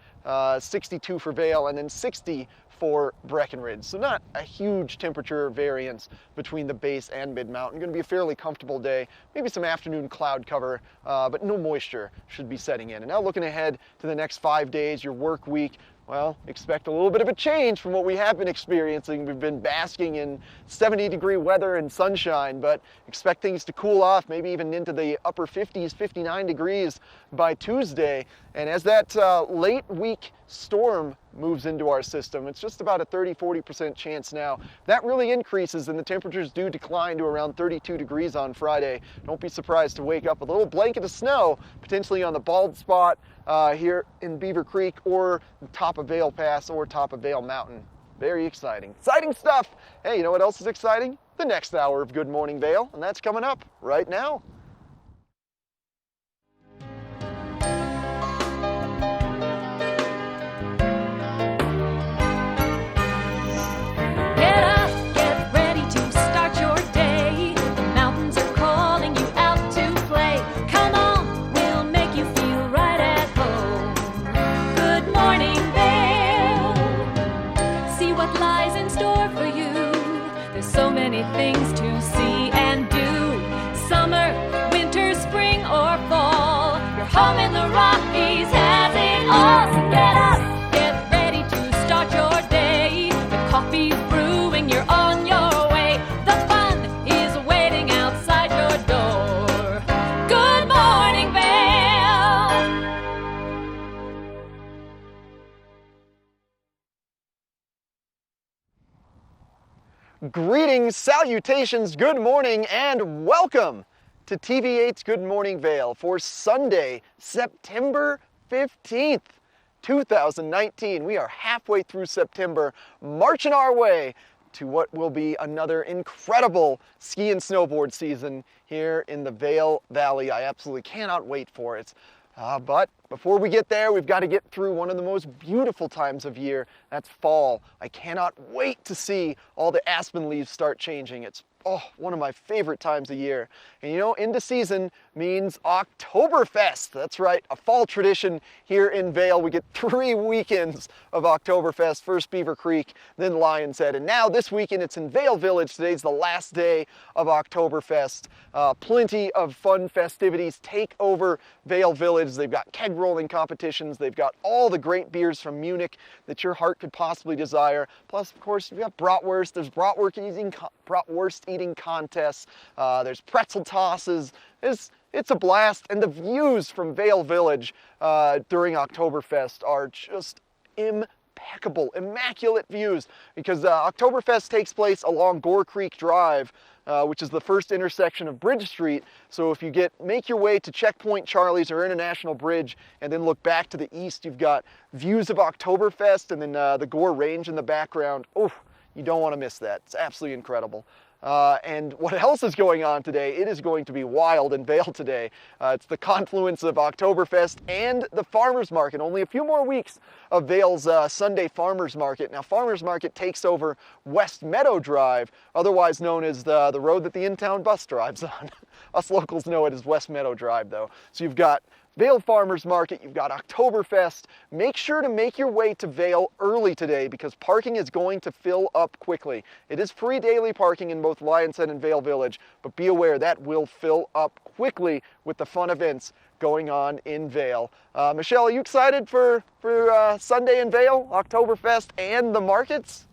Speaker 1: 62 for Vail, and then 60 for Breckenridge. So not a huge temperature variance between the base and mid-mountain. Going to be a fairly comfortable day, maybe some afternoon cloud cover, but no moisture should be setting in. And now looking ahead to the next 5 days, your work week, well, expect a little bit of a change from what we have been experiencing. We've been basking in 70-degree weather and sunshine, but expect things to cool off, maybe even into the upper 50s, 59 degrees by Tuesday. And as that late week storm moves into our system, it's just about a 30-40% chance now. That really increases, and the temperatures do decline to around 32 degrees on Friday. Don't be surprised to wake up with a little blanket of snow, potentially on the bald spot here in Beaver Creek, or the top of Vail Pass, or top of Vail Mountain. Very exciting. Exciting stuff! Hey, you know what else is exciting? The next hour of Good Morning Vail, and that's coming up right now.
Speaker 14: Things to see and do. Summer, winter, spring, or fall. Your home in the Rockies has it all. So get up, get ready to start your day. The coffee's brewing, you're on your way. The fun is waiting outside your door. Good morning, Vail.
Speaker 1: Greetings, salutations, good morning, and welcome to TV8's Good Morning Vail for Sunday, September 15th, 2019. We are halfway through September, marching our way to what will be another incredible ski and snowboard season here in the Vail Valley. I absolutely cannot wait for it. But before we get there, we've got to get through one of the most beautiful times of year. That's fall. I cannot wait to see all the aspen leaves start changing. It's Oh, one of my favorite times of year. And you know, into season means Oktoberfest. That's right, a fall tradition here in Vail. We get 3 weekends of Oktoberfest, first Beaver Creek, then Lion's Head. And now this weekend it's in Vail Village. Today's the last day of Oktoberfest. Plenty of fun festivities take over Vail Village. They've got keg rolling competitions. They've got all the great beers from Munich that your heart could possibly desire. Plus, of course, we've got bratwurst. There's bratwurst eating contests. There's pretzel tosses. It's a blast, and the views from Vail Village during Oktoberfest are just impeccable, immaculate views, because Oktoberfest takes place along Gore Creek Drive, which is the first intersection of Bridge Street. So if you make your way to Checkpoint Charlie's or International Bridge and then look back to the east, you've got views of Oktoberfest and then the Gore Range in the background. Oh, you don't want to miss that. It's absolutely incredible. And what else is going on today? It is going to be wild in Vail today. It's the confluence of Oktoberfest and the Farmers Market. Only a few more weeks of Vail's Sunday Farmers Market. Now, Farmers Market takes over West Meadow Drive, otherwise known as the road that the in-town bus drives on. Us locals know it as West Meadow Drive, though. So you've got Vail Farmers Market, you've got Oktoberfest. Make sure to make your way to Vail early today because parking is going to fill up quickly. It is free daily parking in both Lion's Head and Vail Village, but be aware that will fill up quickly with the fun events going on in Vail. Michelle, are you excited for Sunday in Vail, Oktoberfest and the markets?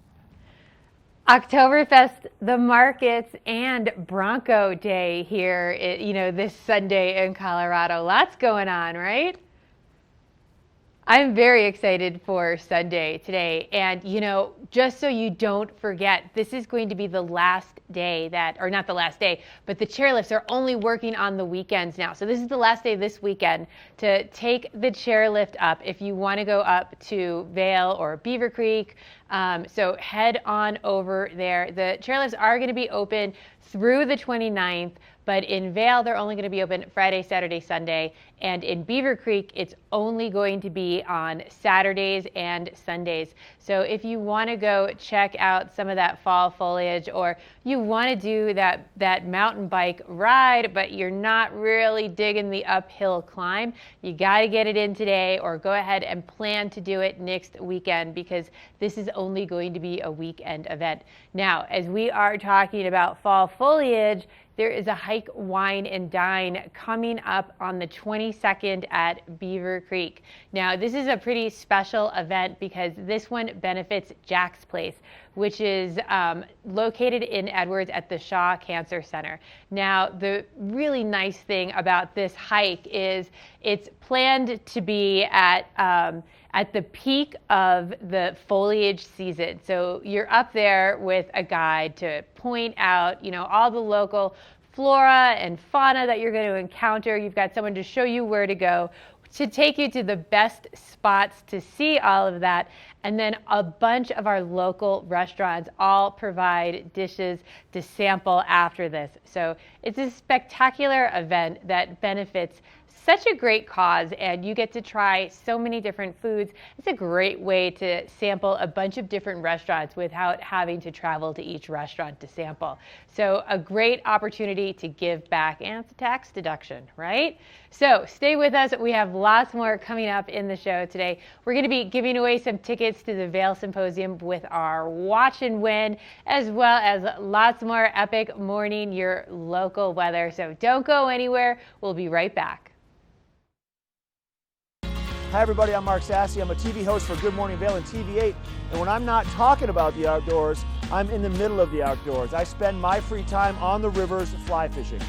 Speaker 6: Oktoberfest, the markets, and Bronco Day here, this Sunday in Colorado. Lots going on, right? I'm very excited for Sunday today. And, just so you don't forget, this is going to be the last day or not the last day, but the chairlifts are only working on the weekends now. So this is the last day this weekend to take the chairlift up if you want to go up to Vail or Beaver Creek. So head on over there. The chairlifts are going to be open through the 29th, but in Vail, they're only going to be open Friday, Saturday, Sunday. And in Beaver Creek, it's only going to be on Saturdays and Sundays. So if you want to go check out some of that fall foliage, or you want to do that mountain bike ride, but you're not really digging the uphill climb, you got to get it in today, or go ahead and plan to do it next weekend, because this is only going to be a weekend event. Now, as we are talking about fall foliage, there is a hike, wine, and dine coming up on the 22nd at Beaver Creek. Now, this is a pretty special event because this one benefits Jack's Place, which is located in Edwards at the Shaw Cancer Center. Now, the really nice thing about this hike is it's planned to be at the peak of the foliage season. So you're up there with a guide to point out, all the local flora and fauna that you're going to encounter. You've got someone to show you where to go, to take you to the best spots to see all of that. And then a bunch of our local restaurants all provide dishes to sample after this. So it's a spectacular event that benefits such a great cause, and you get to try so many different foods. It's a great way to sample a bunch of different restaurants without having to travel to each restaurant to sample. So a great opportunity to give back, and it's a tax deduction, right? So stay with us. We have lots more coming up in the show today. We're going to be giving away some tickets to the Vail Symposium with our Watch and Win, as well as lots more epic morning, your local weather. So don't go anywhere. We'll be right back.
Speaker 16: Hi everybody, I'm Mark Sassy. I'm a TV host for Good Morning Vail and TV8. And when I'm not talking about the outdoors, I'm in the middle of the outdoors. I spend my free time on the rivers fly fishing.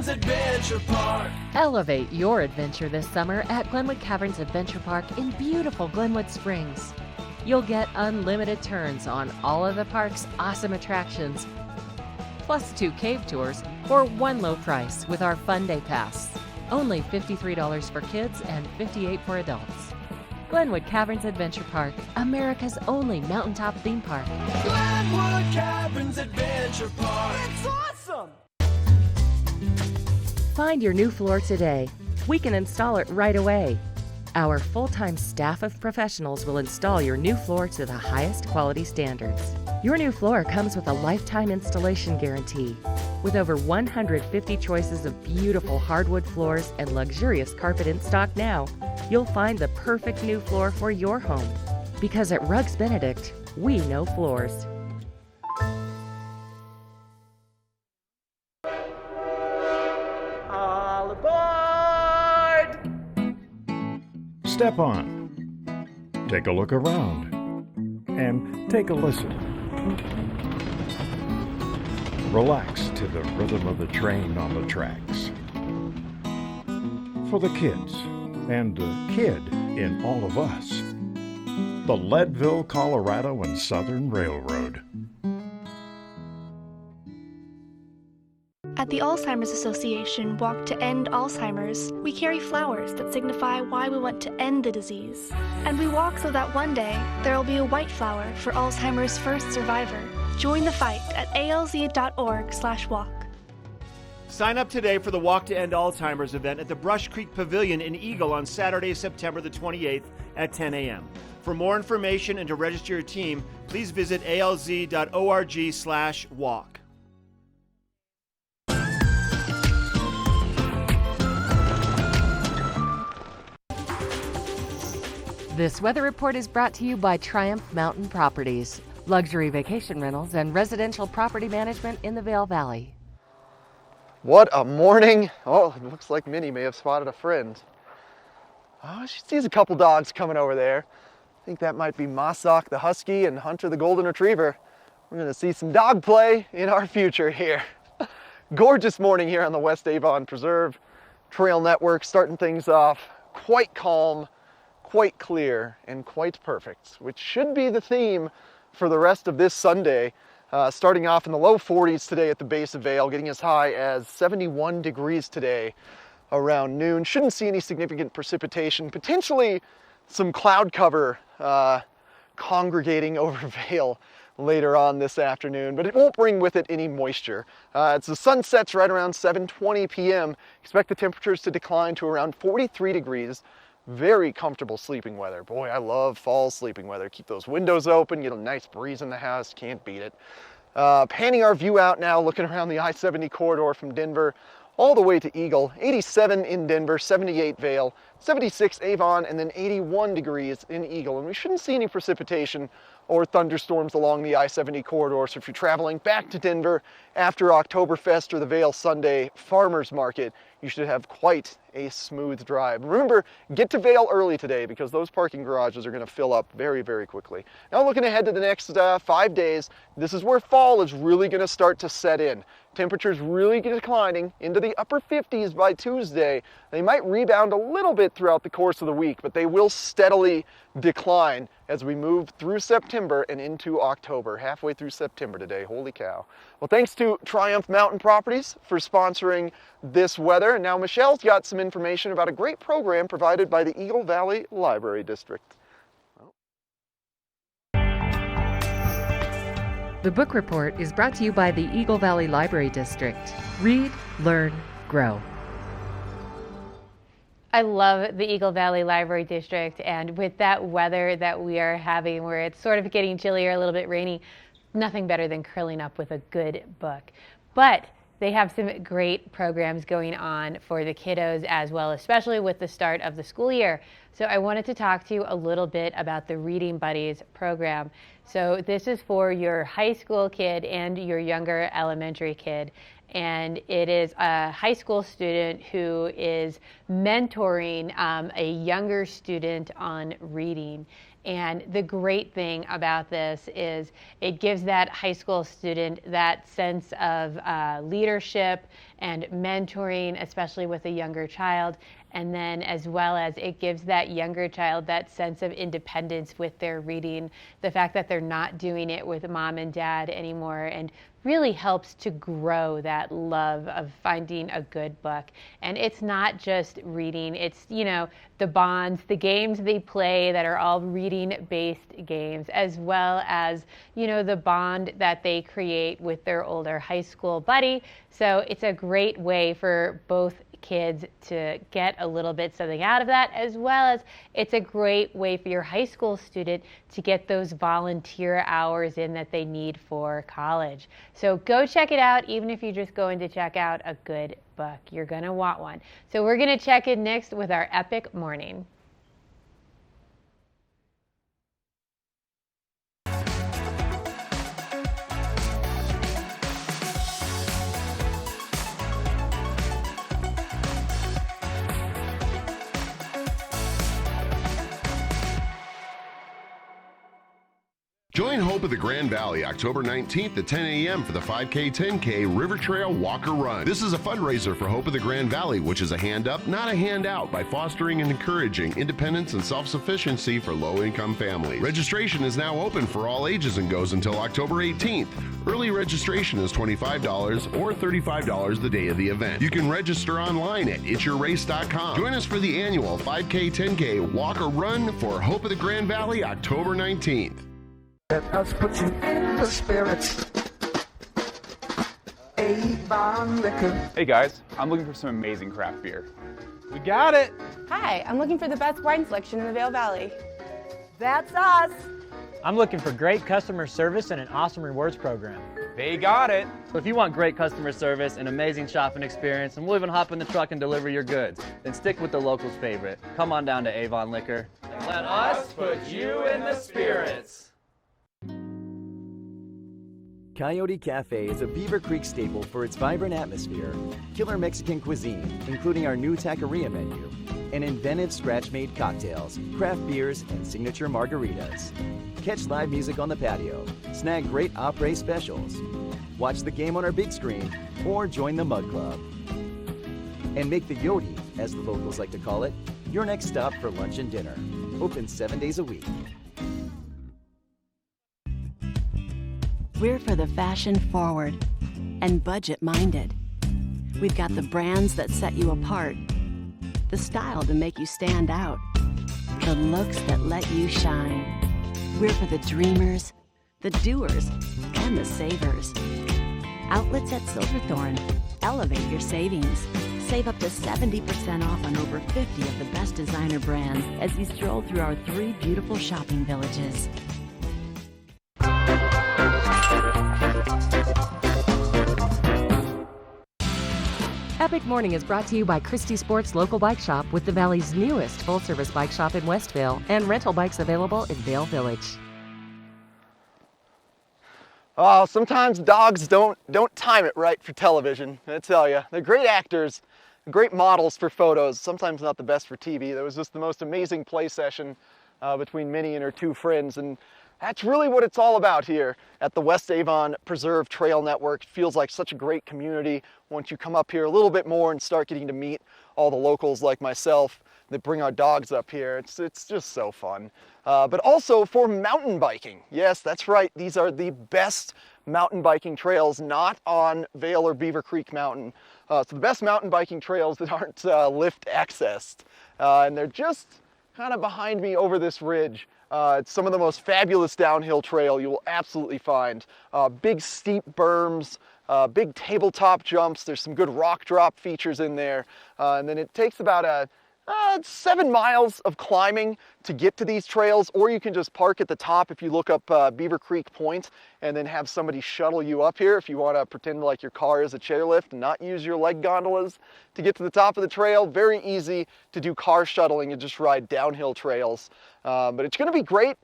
Speaker 12: Adventure Park.
Speaker 7: Elevate your adventure this summer at Glenwood Caverns Adventure Park in beautiful Glenwood Springs. You'll get unlimited turns on all of the park's awesome attractions, plus 2 cave tours for one low price with our Fun Day Pass. Only $53 for kids and $58 for adults. Glenwood Caverns Adventure Park, America's only mountaintop theme park.
Speaker 12: Glenwood Caverns Adventure Park. It's awesome!
Speaker 7: Find your new floor today. We can install it right away. Our full-time staff of professionals will install your new floor to the highest quality standards. Your new floor comes with a lifetime installation guarantee. With over 150 choices of beautiful hardwood floors and luxurious carpet in stock now, you'll find the perfect new floor for your home. Because at Rugs Benedict, we know floors.
Speaker 16: All aboard!
Speaker 17: Step on, take a look around, and take a listen. Relax to the rhythm of the train on the tracks. For the kids, and the kid in all of us, the Leadville, Colorado and Southern Railroad.
Speaker 18: At the Alzheimer's Association Walk to End Alzheimer's, we carry flowers that signify why we want to end the disease. And we walk so that one day there will be a white flower for Alzheimer's first survivor. Join the fight at alz.org/walk.
Speaker 16: Sign up today for the Walk to End Alzheimer's event at the Brush Creek Pavilion in Eagle on Saturday, September the 28th at 10 a.m. For more information and to register your team, please visit alz.org/walk.
Speaker 7: This weather report is brought to you by Triumph Mountain Properties, luxury vacation rentals and residential property management in the Vail Valley.
Speaker 1: What a morning. Oh, it looks like Minnie may have spotted a friend. Oh, she sees a couple dogs coming over there. I think that might be Mossock the Husky and Hunter the Golden Retriever. We're gonna see some dog play in our future here. Gorgeous morning here on the West Avon Preserve Trail Network, starting things off quite calm, quite clear, and quite perfect, which should be the theme for the rest of this Sunday. Starting off in the low 40s today at the base of Vail, getting as high as 71 degrees today around noon. Shouldn't see any significant precipitation, potentially some cloud cover congregating over Vail later on this afternoon, but it won't bring with it any moisture. As the sun sets right around 7:20 p.m., expect the temperatures to decline to around 43 degrees. Very comfortable sleeping weather. Boy, I love fall sleeping weather. Keep those windows open, get a nice breeze in the house, can't beat it. Panning our view out now, looking around the I-70 corridor from Denver all the way to Eagle. 87 in Denver, 78 Vail, 76 Avon, and then 81 degrees in Eagle. And we shouldn't see any precipitation or thunderstorms along the I-70 corridor. So if you're traveling back to Denver after Oktoberfest or the Vail Sunday Farmers Market, you should have quite a smooth drive. Remember, get to Vail early today because those parking garages are going to fill up very, very quickly. Now looking ahead to the next 5 days, this is where fall is really going to start to set in. Temperatures really declining into the upper 50s by Tuesday. They might rebound a little bit throughout the course of the week, but they will steadily decline as we move through September and into October. Halfway through September today, holy cow. Well, thanks to Triumph Mountain Properties for sponsoring this weather. And now Michelle's got some information about a great program provided by the Eagle Valley Library District.
Speaker 7: The book report is brought to you by the Eagle Valley Library District. Read, learn, grow.
Speaker 6: I love the Eagle Valley Library District, and with that weather that we are having where it's sort of getting chillier, a little bit rainy, nothing better than curling up with a good book. But they have some great programs going on for the kiddos as well, especially with the start of the school year. So I wanted to talk to you a little bit about the Reading Buddies program. So this is for your high school kid and your younger elementary kid. And it is a high school student who is mentoring a younger student on reading. And the great thing about this is it gives that high school student that sense of leadership and mentoring, especially with a younger child. And then as well as it gives that younger child that sense of independence with their reading, the fact that they're not doing it with mom and dad anymore, and really helps to grow that love of finding a good book. And it's not just reading, it's, you know, the bonds, the games they play that are all reading-based games, as well as, you know, the bond that they create with their older high school buddy. So it's a great way for both kids to get a little bit something out of that, as well as it's a great way for your high school student to get those volunteer hours in that they need for college. So go check it out, even if you're just going to check out a good book. You're going to want one. So we're going to check in next with our epic morning.
Speaker 13: Join Hope of the Grand Valley October 19th at 10 a.m. for the 5K 10K River Trail Walker Run. This is a fundraiser for Hope of the Grand Valley, which is a hand up, not a handout, by fostering and encouraging independence and self-sufficiency for low-income families. Registration is now open for all ages and goes until October 18th. Early registration is $25 or $35 the day of the event. You can register online at itsyourrace.com. Join us for the annual 5K 10K Walker Run for Hope of the Grand Valley October 19th.
Speaker 12: Let us put you in the spirits. Avon Liquor.
Speaker 3: Hey guys, I'm looking for some amazing craft beer.
Speaker 4: We got it.
Speaker 20: Hi, I'm looking for the best wine selection in the Vail Valley.
Speaker 21: That's us.
Speaker 25: I'm looking for great customer service and an awesome rewards program.
Speaker 3: They got it.
Speaker 26: So if you want great customer service, an amazing shopping experience, and we'll even hop in the truck and deliver your goods, then stick with the locals' favorite. Come on down to Avon Liquor.
Speaker 12: Let us put you in the spirits.
Speaker 27: Coyote Cafe is a Beaver Creek staple for its vibrant atmosphere, killer Mexican cuisine, including our new taqueria menu, and inventive scratch-made cocktails, craft beers, and signature margaritas. Catch live music on the patio, snag great après specials, watch the game on our big screen, or join the Mug Club. And make the Yodi, as the locals like to call it, your next stop for lunch and dinner. Open 7 days a week.
Speaker 10: We're for the fashion forward and budget minded. We've got the brands that set you apart, the style to make you stand out, the looks that let you shine. We're for the dreamers, the doers, and the savers. Outlets at Silverthorne. Elevate your savings. Save up to 70% off on over 50 of the best designer brands as you stroll through our 3 beautiful shopping villages.
Speaker 7: Epic Morning is brought to you by Christie Sports Local Bike Shop, with the Valley's newest full-service bike shop in Westvale and rental bikes available in Vail Village.
Speaker 1: Oh, sometimes dogs don't time it right for television, I tell you. They're great actors, great models for photos, sometimes not the best for TV. There was just the most amazing play session between Minnie and her 2 friends, and that's really what it's all about here at the West Avon Preserve Trail Network. It feels like such a great community once you come up here a little bit more and start getting to meet all the locals like myself that bring our dogs up here. It's just so fun. But also for mountain biking. Yes, that's right. These are the best mountain biking trails, not on Vail or Beaver Creek Mountain. So the best mountain biking trails that aren't lift accessed. And they're just kind of behind me over this ridge. It's some of the most fabulous downhill trail you will absolutely find. Big steep berms, big tabletop jumps. There's some good rock drop features in there. And then it takes about 7 miles of climbing to get to these trails, or you can just park at the top if you look up Beaver Creek Point and then have somebody shuttle you up here if you want to pretend like your car is a chairlift and not use your leg gondolas to get to the top of the trail. Very easy to do car shuttling and just ride downhill trails. But it's going to be great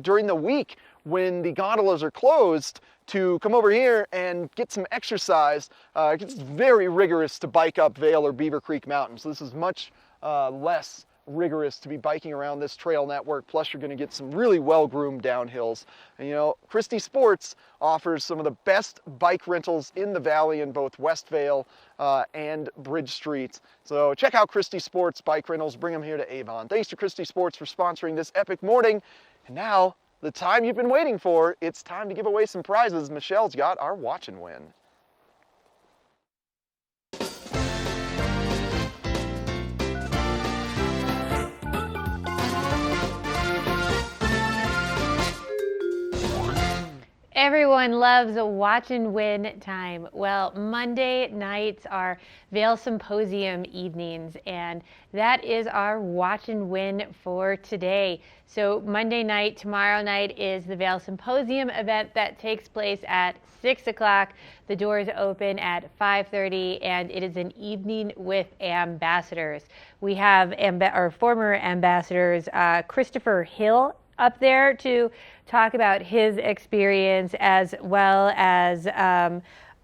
Speaker 1: during the week when the gondolas are closed to come over here and get some exercise. It's very rigorous to bike up Vail or Beaver Creek Mountain, so this is much less rigorous to be biking around this trail network. Plus, you're going to get some really well-groomed downhills. And you know, Christie Sports offers some of the best bike rentals in the valley in both West Vale and Bridge Street. So check out Christie Sports bike rentals. Bring them here to Avon. Thanks to Christie Sports for sponsoring this epic morning. And now, the time you've been waiting for, it's time to give away some prizes. Michelle's got our watch and win.
Speaker 6: Everyone loves a watch and win time. Well, Monday nights are Vail Symposium evenings, and that is our watch and win for today. So Monday night, tomorrow night, is the Vail Symposium event that takes place at 6 o'clock. The doors open at 5:30, and it is an evening with ambassadors. We have our former ambassadors, Christopher Hill, up there to talk about his experience, as well as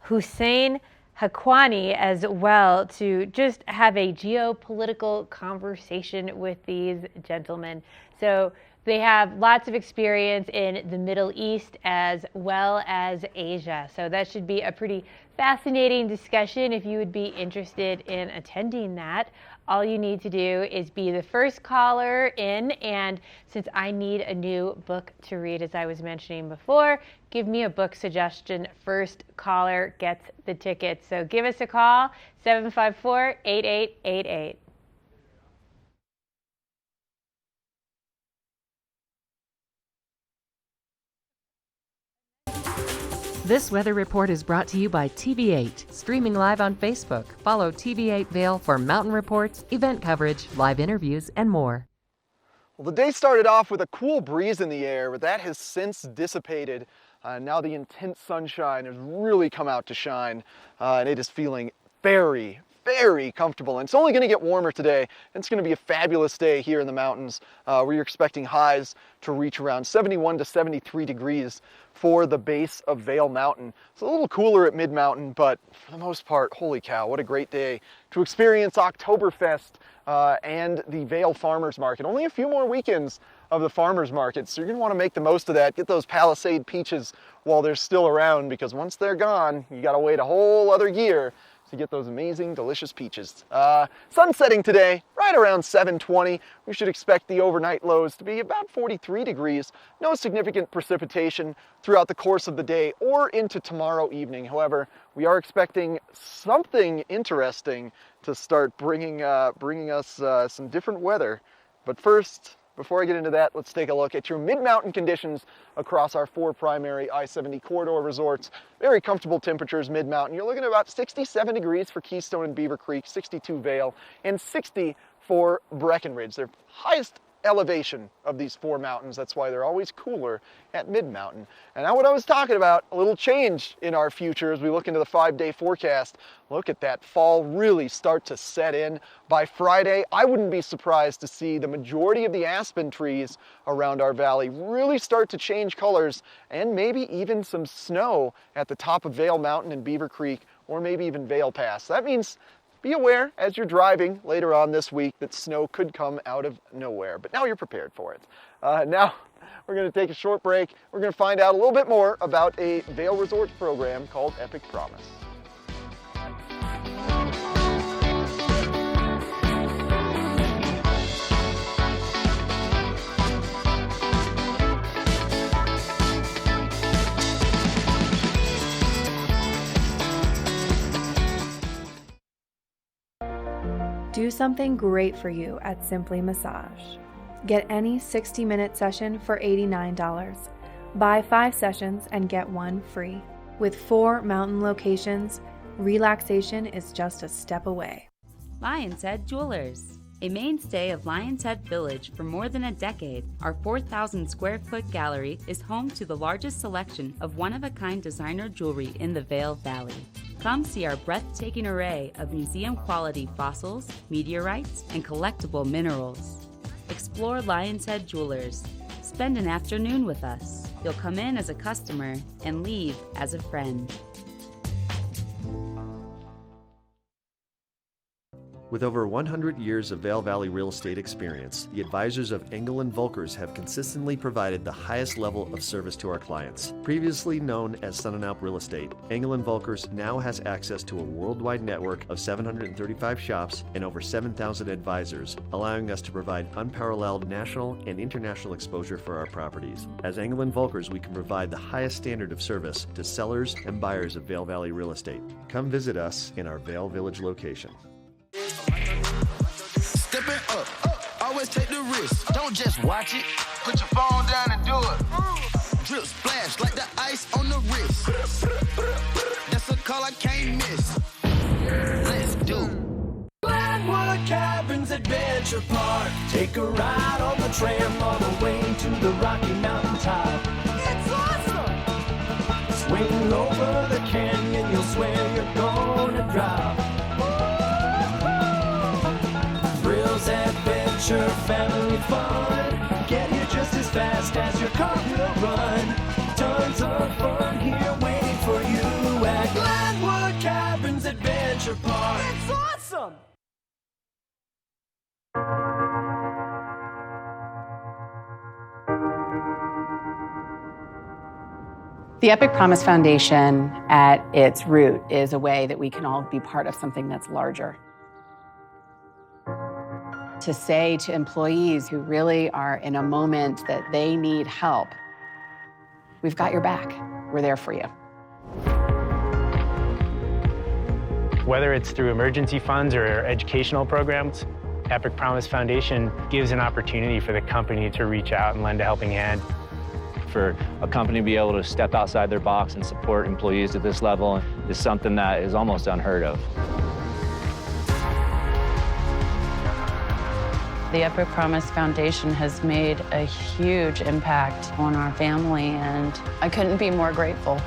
Speaker 6: Hussein Hakwani as well, to just have a geopolitical conversation with these gentlemen. So they have lots of experience in the Middle East as well as Asia. So that should be a pretty fascinating discussion if you would be interested in attending that. All you need to do is be the first caller in, and since I need a new book to read, as I was mentioning before, give me a book suggestion. First caller gets the tickets. So give us a call, 754-8888.
Speaker 7: This weather report is brought to you by TV8, streaming live on Facebook. Follow TV8 Vail for mountain reports, event coverage, live interviews, and more.
Speaker 1: Well, the day started off with a cool breeze in the air, but that has since dissipated. Now the intense sunshine has really come out to shine, and it is feeling very, very comfortable. And it's only going to get warmer today, and it's going to be a fabulous day here in the mountains, where you're expecting highs to reach around 71 to 73 degrees for the base of Vail Mountain. It's a little cooler at mid-mountain, but for the most part, holy cow, what a great day to experience Oktoberfest and the Vail Farmers Market. Only a few more weekends of the Farmers Market, so you're going to want to make the most of that. Get those Palisade peaches while they're still around, because once they're gone, you got to wait a whole other year to get those amazing, delicious peaches. Sun setting today, right around 7:20. We should expect the overnight lows to be about 43 degrees. No significant precipitation throughout the course of the day or into tomorrow evening. However, we are expecting something interesting to start bringing us some different weather. But first, before I get into that, let's take a look at your mid-mountain conditions across our 4 primary I-70 corridor resorts. Very comfortable temperatures mid-mountain. You're looking at about 67 degrees for Keystone and Beaver Creek, 62 Vail, and 60 for Breckenridge. They're highest elevation of these 4 mountains. That's why they're always cooler at mid-mountain. And now what I was talking about, a little change in our future as we look into the 5-day forecast. Look at that fall really start to set in. By Friday, I wouldn't be surprised to see the majority of the aspen trees around our valley really start to change colors, and maybe even some snow at the top of Vail Mountain and Beaver Creek, or maybe even Vail Pass. That means be aware as you're driving later on this week that snow could come out of nowhere, but now you're prepared for it. Now we're going to take a short break. We're going to find out a little bit more about a Vail Resorts program called Epic Promise.
Speaker 19: Do something great for you at Simply Massage. Get any 60-minute session for $89. Buy 5 sessions and get 1 free. With 4 mountain locations, relaxation is just a step away.
Speaker 2: Lion's Head Jewelers. A mainstay of Lion's Head Village for more than a decade, our 4,000 square foot gallery is home to the largest selection of one-of-a-kind designer jewelry in the Vail Valley. Come see our breathtaking array of museum-quality fossils, meteorites, and collectible minerals. Explore Lion's Head Jewelers. Spend an afternoon with us. You'll come in as a customer and leave as a friend.
Speaker 4: With over 100 years of Vail Valley real estate experience, the advisors of Engel & Volkers have consistently provided the highest level of service to our clients. Previously known as Sun & Alp Real Estate, Engel & Volkers now has access to a worldwide network of 735 shops and over 7,000 advisors, allowing us to provide unparalleled national and international exposure for our properties. As Engel & Volkers, we can provide the highest standard of service to sellers and buyers of Vail Valley real estate. Come visit us in our Vail Village location.
Speaker 5: Stepping up, always take the risk. Don't just watch it. Put your phone down and do it. Drip splash like the ice on the wrist. That's a call I can't miss. Let's do.
Speaker 12: Glenwood Caverns Adventure Park. Take a ride on the tram all the way to the Rocky Mountain top. It's awesome! Swing over the canyon, you'll swear you're gonna drop. Thrills, adventure, family fun. Get here just as fast as your car will run. Tons of fun here waiting for you at Glenwood Caverns Adventure Park. It's awesome!
Speaker 8: The Epic Promise Foundation, at its root, is a way that we can all be part of something that's larger. To say to employees who really are in a moment that they need help, we've got your back. We're there for you.
Speaker 25: Whether it's through emergency funds or educational programs, Epic Promise Foundation gives an opportunity for the company to reach out and lend a helping hand.
Speaker 26: For a company to be able to step outside their box and support employees at this level is something that is almost unheard of.
Speaker 2: The Epic Promise Foundation has made a huge impact on our family, and I couldn't be more grateful.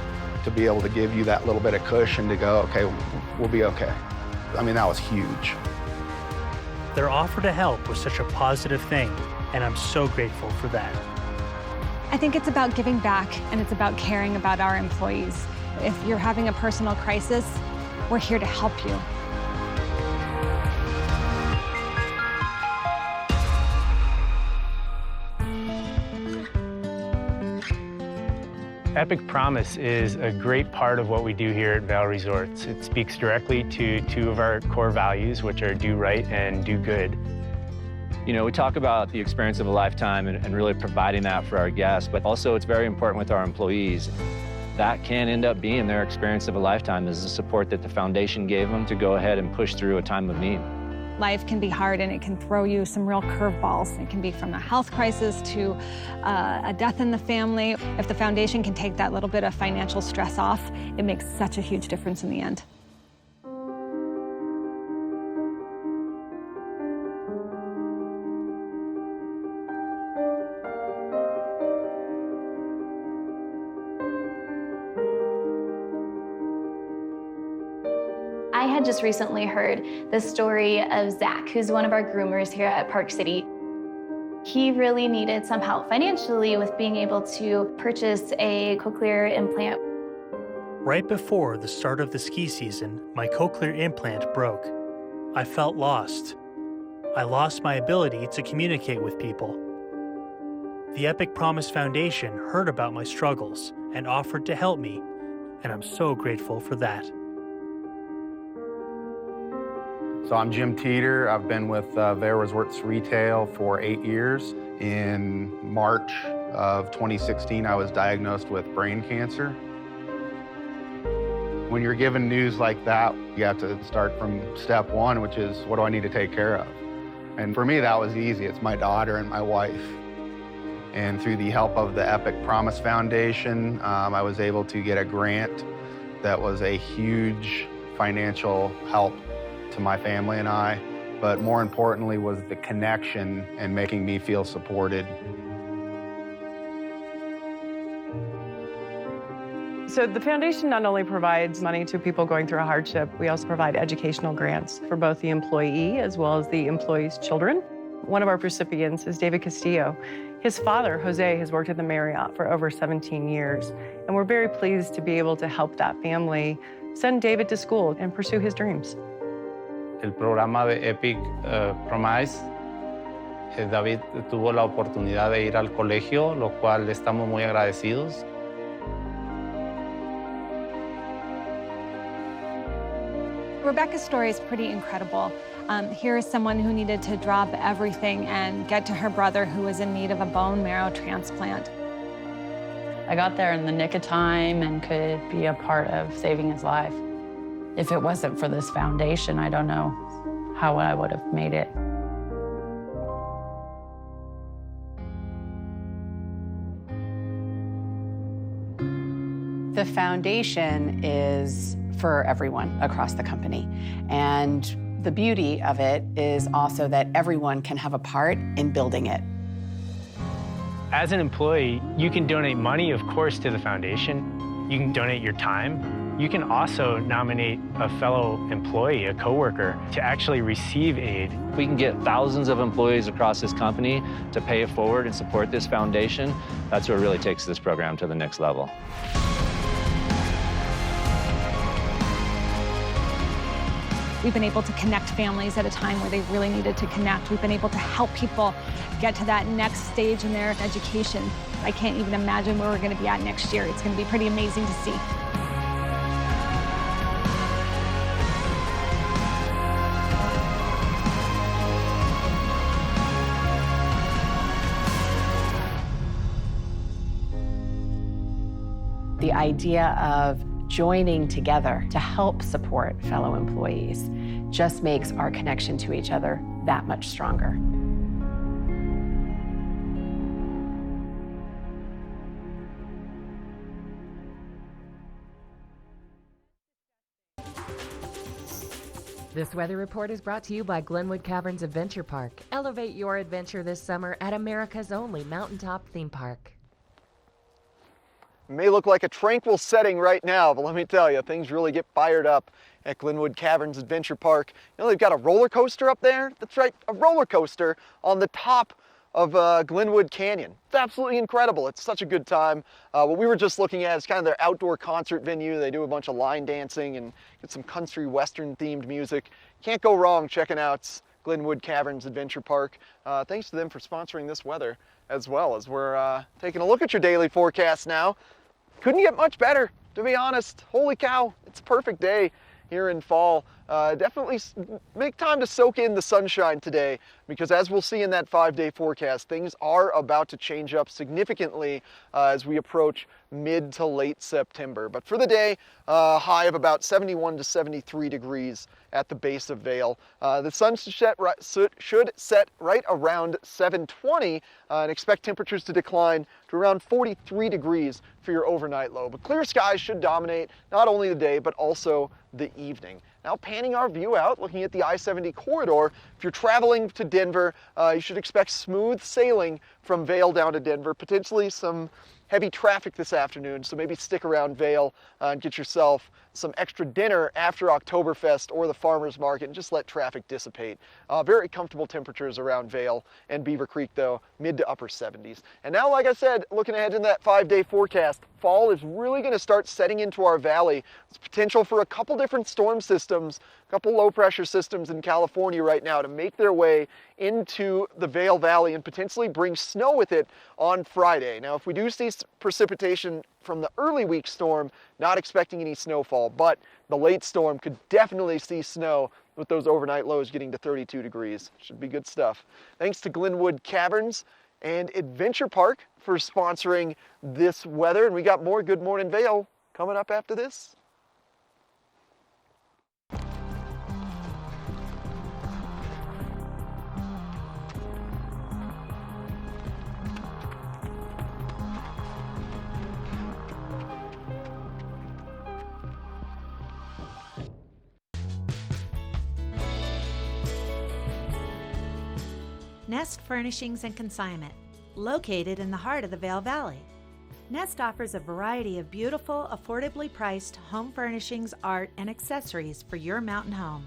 Speaker 9: To be able to give you that little bit of cushion to go, okay, we'll be okay. I mean, that was huge.
Speaker 11: Their offer to help was such a positive thing, and I'm so grateful for that.
Speaker 15: I think it's about giving back, and it's about caring about our employees. If you're having a personal crisis, we're here to help you.
Speaker 25: Epic Promise is a great part of what we do here at Vail Resorts. It speaks directly to two of our core values, which are do right and do good.
Speaker 26: You know, we talk about the experience of a lifetime and really providing that for our guests, but also it's very important with our employees. That can end up being their experience of a lifetime, is the support that the foundation gave them to go ahead and push through a time of need.
Speaker 15: Life can be hard, and it can throw you some real curveballs. It can be from a health crisis to a death in the family. If the foundation can take that little bit of financial stress off, it makes such a huge difference in the end.
Speaker 22: I had just recently heard the story of Zach, who's one of our groomers here at Park City. He really needed some help financially with being able to purchase a cochlear implant.
Speaker 11: Right before the start of the ski season, my cochlear implant broke. I felt lost. I lost my ability to communicate with people. The Epic Promise Foundation heard about my struggles and offered to help me, and I'm so grateful for that.
Speaker 28: So I'm Jim Teeter. I've been with Vail Resorts Retail for 8 years. In March of 2016, I was diagnosed with brain cancer. When you're given news like that, you have to start from step one, which is, what do I need to take care of? And for me, that was easy. It's my daughter and my wife. And through the help of the Epic Promise Foundation, I was able to get a grant that was a huge financial help to my family and I, but more importantly was the connection and making me feel supported.
Speaker 29: So the foundation not only provides money to people going through a hardship, we also provide educational grants for both the employee as well as the employee's children. One of our recipients is David Castillo. His father, Jose, has worked at the Marriott for over 17 years, and we're very pleased to be able to help that family send David to school and pursue his dreams.
Speaker 13: el programa de Epic Promise. David tuvo la oportunidad de ir al colegio, lo cual estamos muy agradecidos.
Speaker 15: Rebecca's story is pretty incredible. Here is someone who needed to drop everything and get to her brother who was in need of a bone marrow transplant.
Speaker 2: I got there in the nick of time and could be a part of saving his life. If it wasn't for this foundation, I don't know how I would have made it.
Speaker 8: The foundation is for everyone across the company. And the beauty of it is also that everyone can have a part in building it.
Speaker 25: As an employee, you can donate money, of course, to the foundation. You can donate your time. You can also nominate a fellow employee, a coworker, to actually receive aid.
Speaker 26: We can get thousands of employees across this company to pay it forward and support this foundation. That's what really takes this program to the next level.
Speaker 15: We've been able to connect families at a time where they really needed to connect. We've been able to help people get to that next stage in their education. I can't even imagine where we're going to be at next year. It's going to be pretty amazing to see.
Speaker 8: The idea of joining together to help support fellow employees just makes our connection to each other that much stronger.
Speaker 7: This weather report is brought to you by Glenwood Caverns Adventure Park. Elevate your adventure this summer at America's only mountaintop theme park.
Speaker 1: It may look like a tranquil setting right now, but let me tell you, things really get fired up at Glenwood Caverns Adventure Park. You know, they've got a roller coaster up there. That's right, a roller coaster on the top of Glenwood Canyon. It's absolutely incredible. It's such a good time. What we were just looking at is kind of their outdoor concert venue. They do a bunch of line dancing and get some country western themed music. Can't go wrong checking out Glenwood Caverns Adventure Park. Thanks to them for sponsoring this weather as well, as we're taking a look at your daily forecast now. Couldn't get much better, to be honest. Holy cow, it's a perfect day here in fall. Definitely make time to soak in the sunshine today, because as we'll see in that 5-day forecast, things are about to change up significantly as we approach mid to late September. But for the day, high of about 71 to 73 degrees at the base of Vail. The sun should set right around 7:20 and expect temperatures to decline to around 43 degrees for your overnight low. But clear skies should dominate not only the day, but also the evening. Now panning our view out, looking at the I-70 corridor, if you're traveling to Denver, you should expect smooth sailing from Vail down to Denver, potentially some heavy traffic this afternoon, so maybe stick around Vail and get yourself some extra dinner after Oktoberfest or the farmer's market and just let traffic dissipate. Very comfortable temperatures around Vail and Beaver Creek though, mid to upper 70s. And now, like I said, looking ahead in that 5-day forecast, fall is really going to start setting into our valley. There's potential for a couple different storm systems, a couple low pressure systems in California right now to make their way into the Vail Valley and potentially bring snow with it on Friday. Now, if we do see precipitation from the early week storm, not expecting any snowfall, but the late storm could definitely see snow with those overnight lows getting to 32 degrees. Should be good stuff. Thanks to Glenwood Caverns and Adventure Park for sponsoring this weather. And we got more Good Morning Vail coming up after this.
Speaker 14: Nest Furnishings and Consignment, located in the heart of the Vail Valley. Nest offers a variety of beautiful, affordably priced home furnishings, art, and accessories for your mountain home.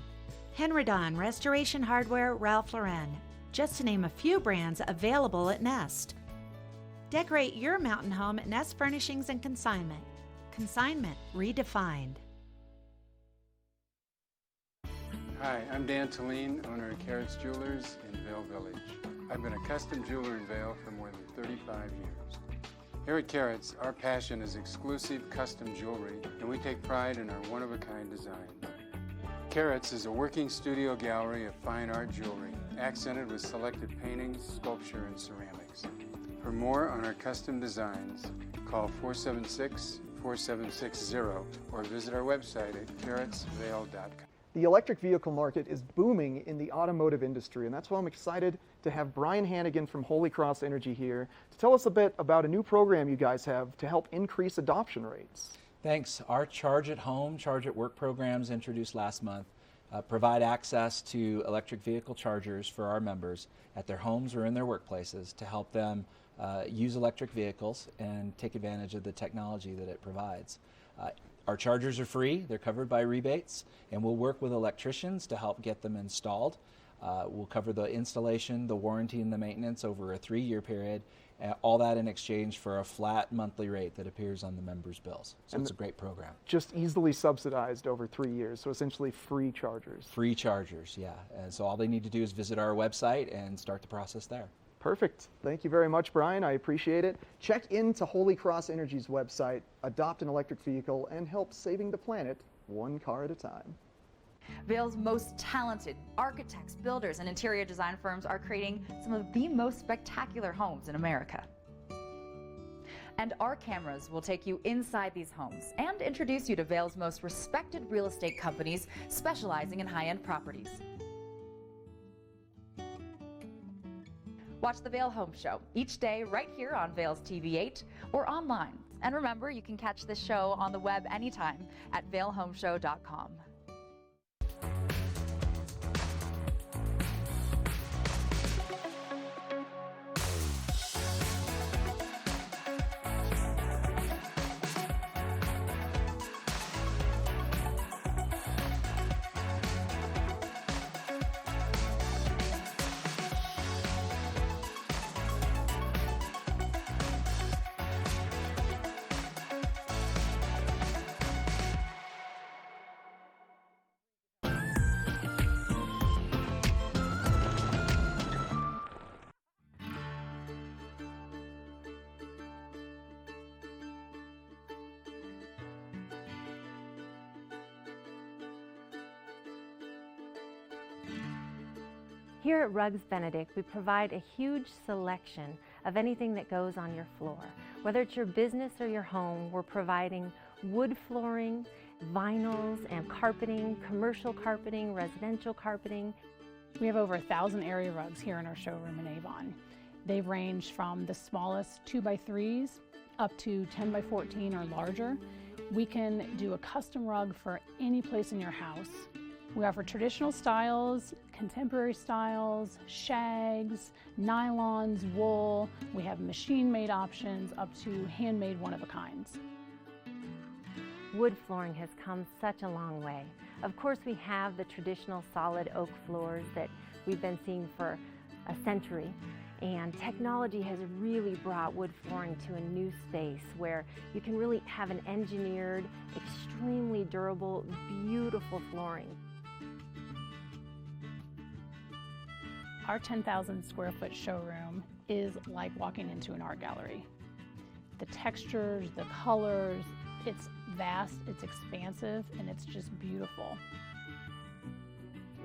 Speaker 14: Henredon, Restoration Hardware, Ralph Lauren, just to name a few brands available at Nest. Decorate your mountain home at Nest Furnishings and Consignment. Consignment redefined.
Speaker 3: Hi, I'm Dan Talene, owner of Carrots Jewelers in Vail Village. I've been a custom jeweler in Vail for more than 35 years. Here at Carrots, our passion is exclusive custom jewelry, and we take pride in our one-of-a-kind design. Carrots is a working studio gallery of fine art jewelry, accented with selected paintings, sculpture, and ceramics. For more on our custom designs, call 476-4760 or visit our website at carrotsvail.com.
Speaker 1: The electric vehicle market is booming in the automotive industry, and that's why I'm excited to have Brian Hannigan from Holy Cross Energy here to tell us a bit about a new program you guys have to help increase adoption rates.
Speaker 16: Thanks. Our Charge at Home, Charge at Work programs introduced last month provide access to electric vehicle chargers for our members at their homes or in their workplaces to help them use electric vehicles and take advantage of the technology that it provides. Our chargers are free, they're covered by rebates, and we'll work with electricians to help get them installed. We'll cover the installation, the warranty, and the maintenance over a 3-year period, all that in exchange for a flat monthly rate that appears on the members' bills. So it's a great program.
Speaker 1: Just easily subsidized over 3 years, so essentially free chargers.
Speaker 16: Free chargers, yeah. And so all they need to do is visit our website and start the process there.
Speaker 1: Perfect. Thank you very much, Brian. I appreciate it. Check into Holy Cross Energy's website, adopt an electric vehicle, and help saving the planet one car at a time.
Speaker 17: Vail's most talented architects, builders, and interior design firms are creating some of the most spectacular homes in America. And our cameras will take you inside these homes and introduce you to Vail's most respected real estate companies specializing in high-end properties. Watch the Vail Home Show each day right here on Vail's TV8 or online. And remember, you can catch this show on the web anytime at vailhomeshow.com.
Speaker 18: Here at Rugs Benedict, we provide a huge selection of anything that goes on your floor. Whether it's your business or your home, we're providing wood flooring, vinyls and carpeting, commercial carpeting, residential carpeting.
Speaker 20: We have over 1,000 area rugs here in our showroom in Avon. They range from the smallest 2x3s up to 10x14 or larger. We can do a custom rug for any place in your house. We offer traditional styles, contemporary styles, shags, nylons, wool. We have machine-made options up to handmade one-of-a-kinds.
Speaker 18: Wood flooring has come such a long way. Of course, we have the traditional solid oak floors that we've been seeing for a century. And technology has really brought wood flooring to a new space where you can really have an engineered, extremely durable, beautiful flooring.
Speaker 20: Our 10,000 square foot showroom is like walking into an art gallery. The textures, the colors, it's vast, it's expansive, and it's just beautiful.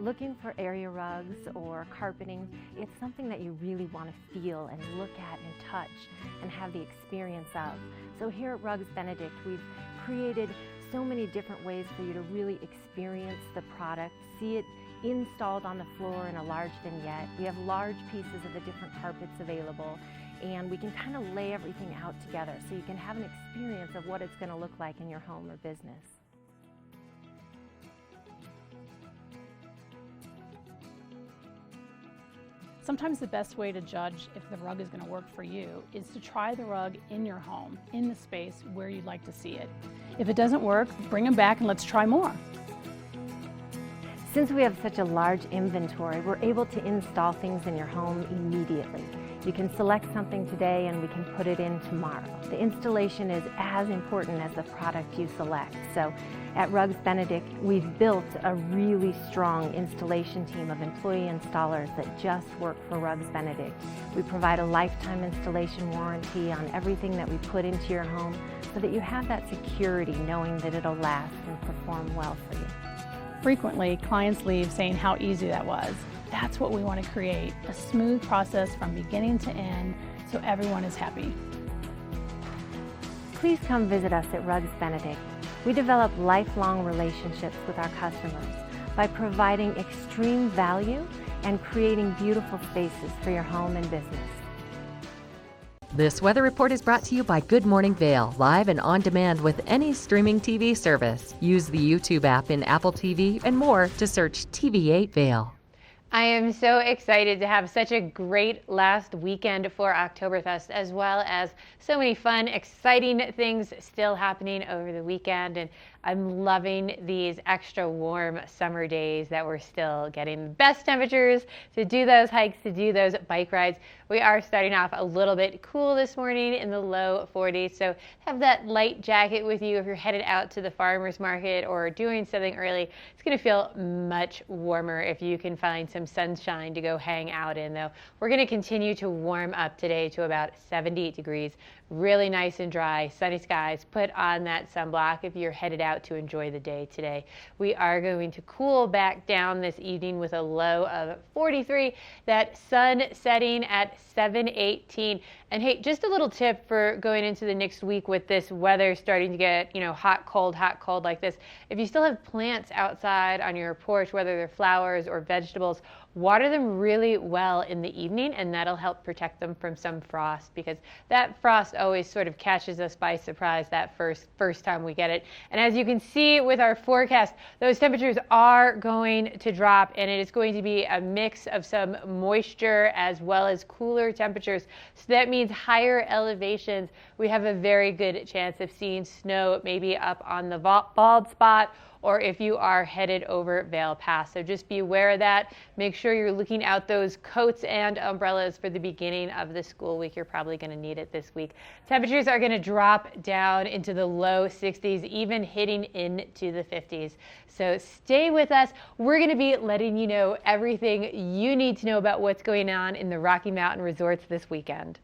Speaker 18: Looking for area rugs or carpeting, it's something that you really want to feel and look at and touch and have the experience of. So here at Rugs Benedict, we've created so many different ways for you to really experience the product, see it installed on the floor in a large vignette. We have large pieces of the different carpets available, and we can kind of lay everything out together so you can have an experience of what it's going to look like in your home or business.
Speaker 20: Sometimes the best way to judge if the rug is going to work for you is to try the rug in your home, in the space where you'd like to see it. If it doesn't work, bring them back and let's try more.
Speaker 18: Since we have such a large inventory, we're able to install things in your home immediately. You can select something today and we can put it in tomorrow. The installation is as important as the product you select. So at Rugs Benedict, we've built a really strong installation team of employee installers that just work for Rugs Benedict. We provide a lifetime installation warranty on everything that we put into your home so that you have that security knowing that it'll last and perform well for you.
Speaker 20: Frequently, clients leave saying how easy that was. That's what we want to create, a smooth process from beginning to end so everyone is happy.
Speaker 18: Please come visit us at Rugs Benedict. We develop lifelong relationships with our customers by providing extreme value and creating beautiful spaces for your home and business.
Speaker 7: This weather report is brought to you by Good Morning Vail, live and on demand with any streaming TV service. Use the YouTube app in Apple TV and more to search TV8 Vail.
Speaker 4: I am so excited to have such a great last weekend for Oktoberfest, as well as so many fun, exciting things still happening over the weekend. And I'm loving these extra warm summer days that we're still getting the best temperatures to do those hikes, to do those bike rides. We are starting off a little bit cool this morning in the low 40s, so have that light jacket with you if you're headed out to the farmer's market or doing something early. It's going to feel much warmer if you can find some sunshine to go hang out in, though. We're going to continue to warm up today to about 78 degrees. Really nice and dry, sunny skies. Put on that sunblock if you're headed out to enjoy the day today. We are going to cool back down this evening with a low of 43. That sun setting at 7:18. And hey, just a little tip for going into the next week with this weather starting to get, hot, cold like this. If you still have plants outside on your porch, whether they're flowers or vegetables, water them really well in the evening, and that'll help protect them from some frost, because that frost always sort of catches us by surprise that first time we get it. And as you can see with our forecast, those temperatures are going to drop, and it is going to be a mix of some moisture as well as cooler temperatures. So that means higher elevations. We have a very good chance of seeing snow maybe up on the bald spot, or if you are headed over Vail Pass. So just be aware of that. Make sure you're looking out those coats and umbrellas for the beginning of the school week. You're probably going to need it this week. Temperatures are going to drop down into the low 60s, even hitting into the 50s. So stay with us. We're going to be letting you know everything you need to know about what's going on in the Rocky Mountain resorts this weekend.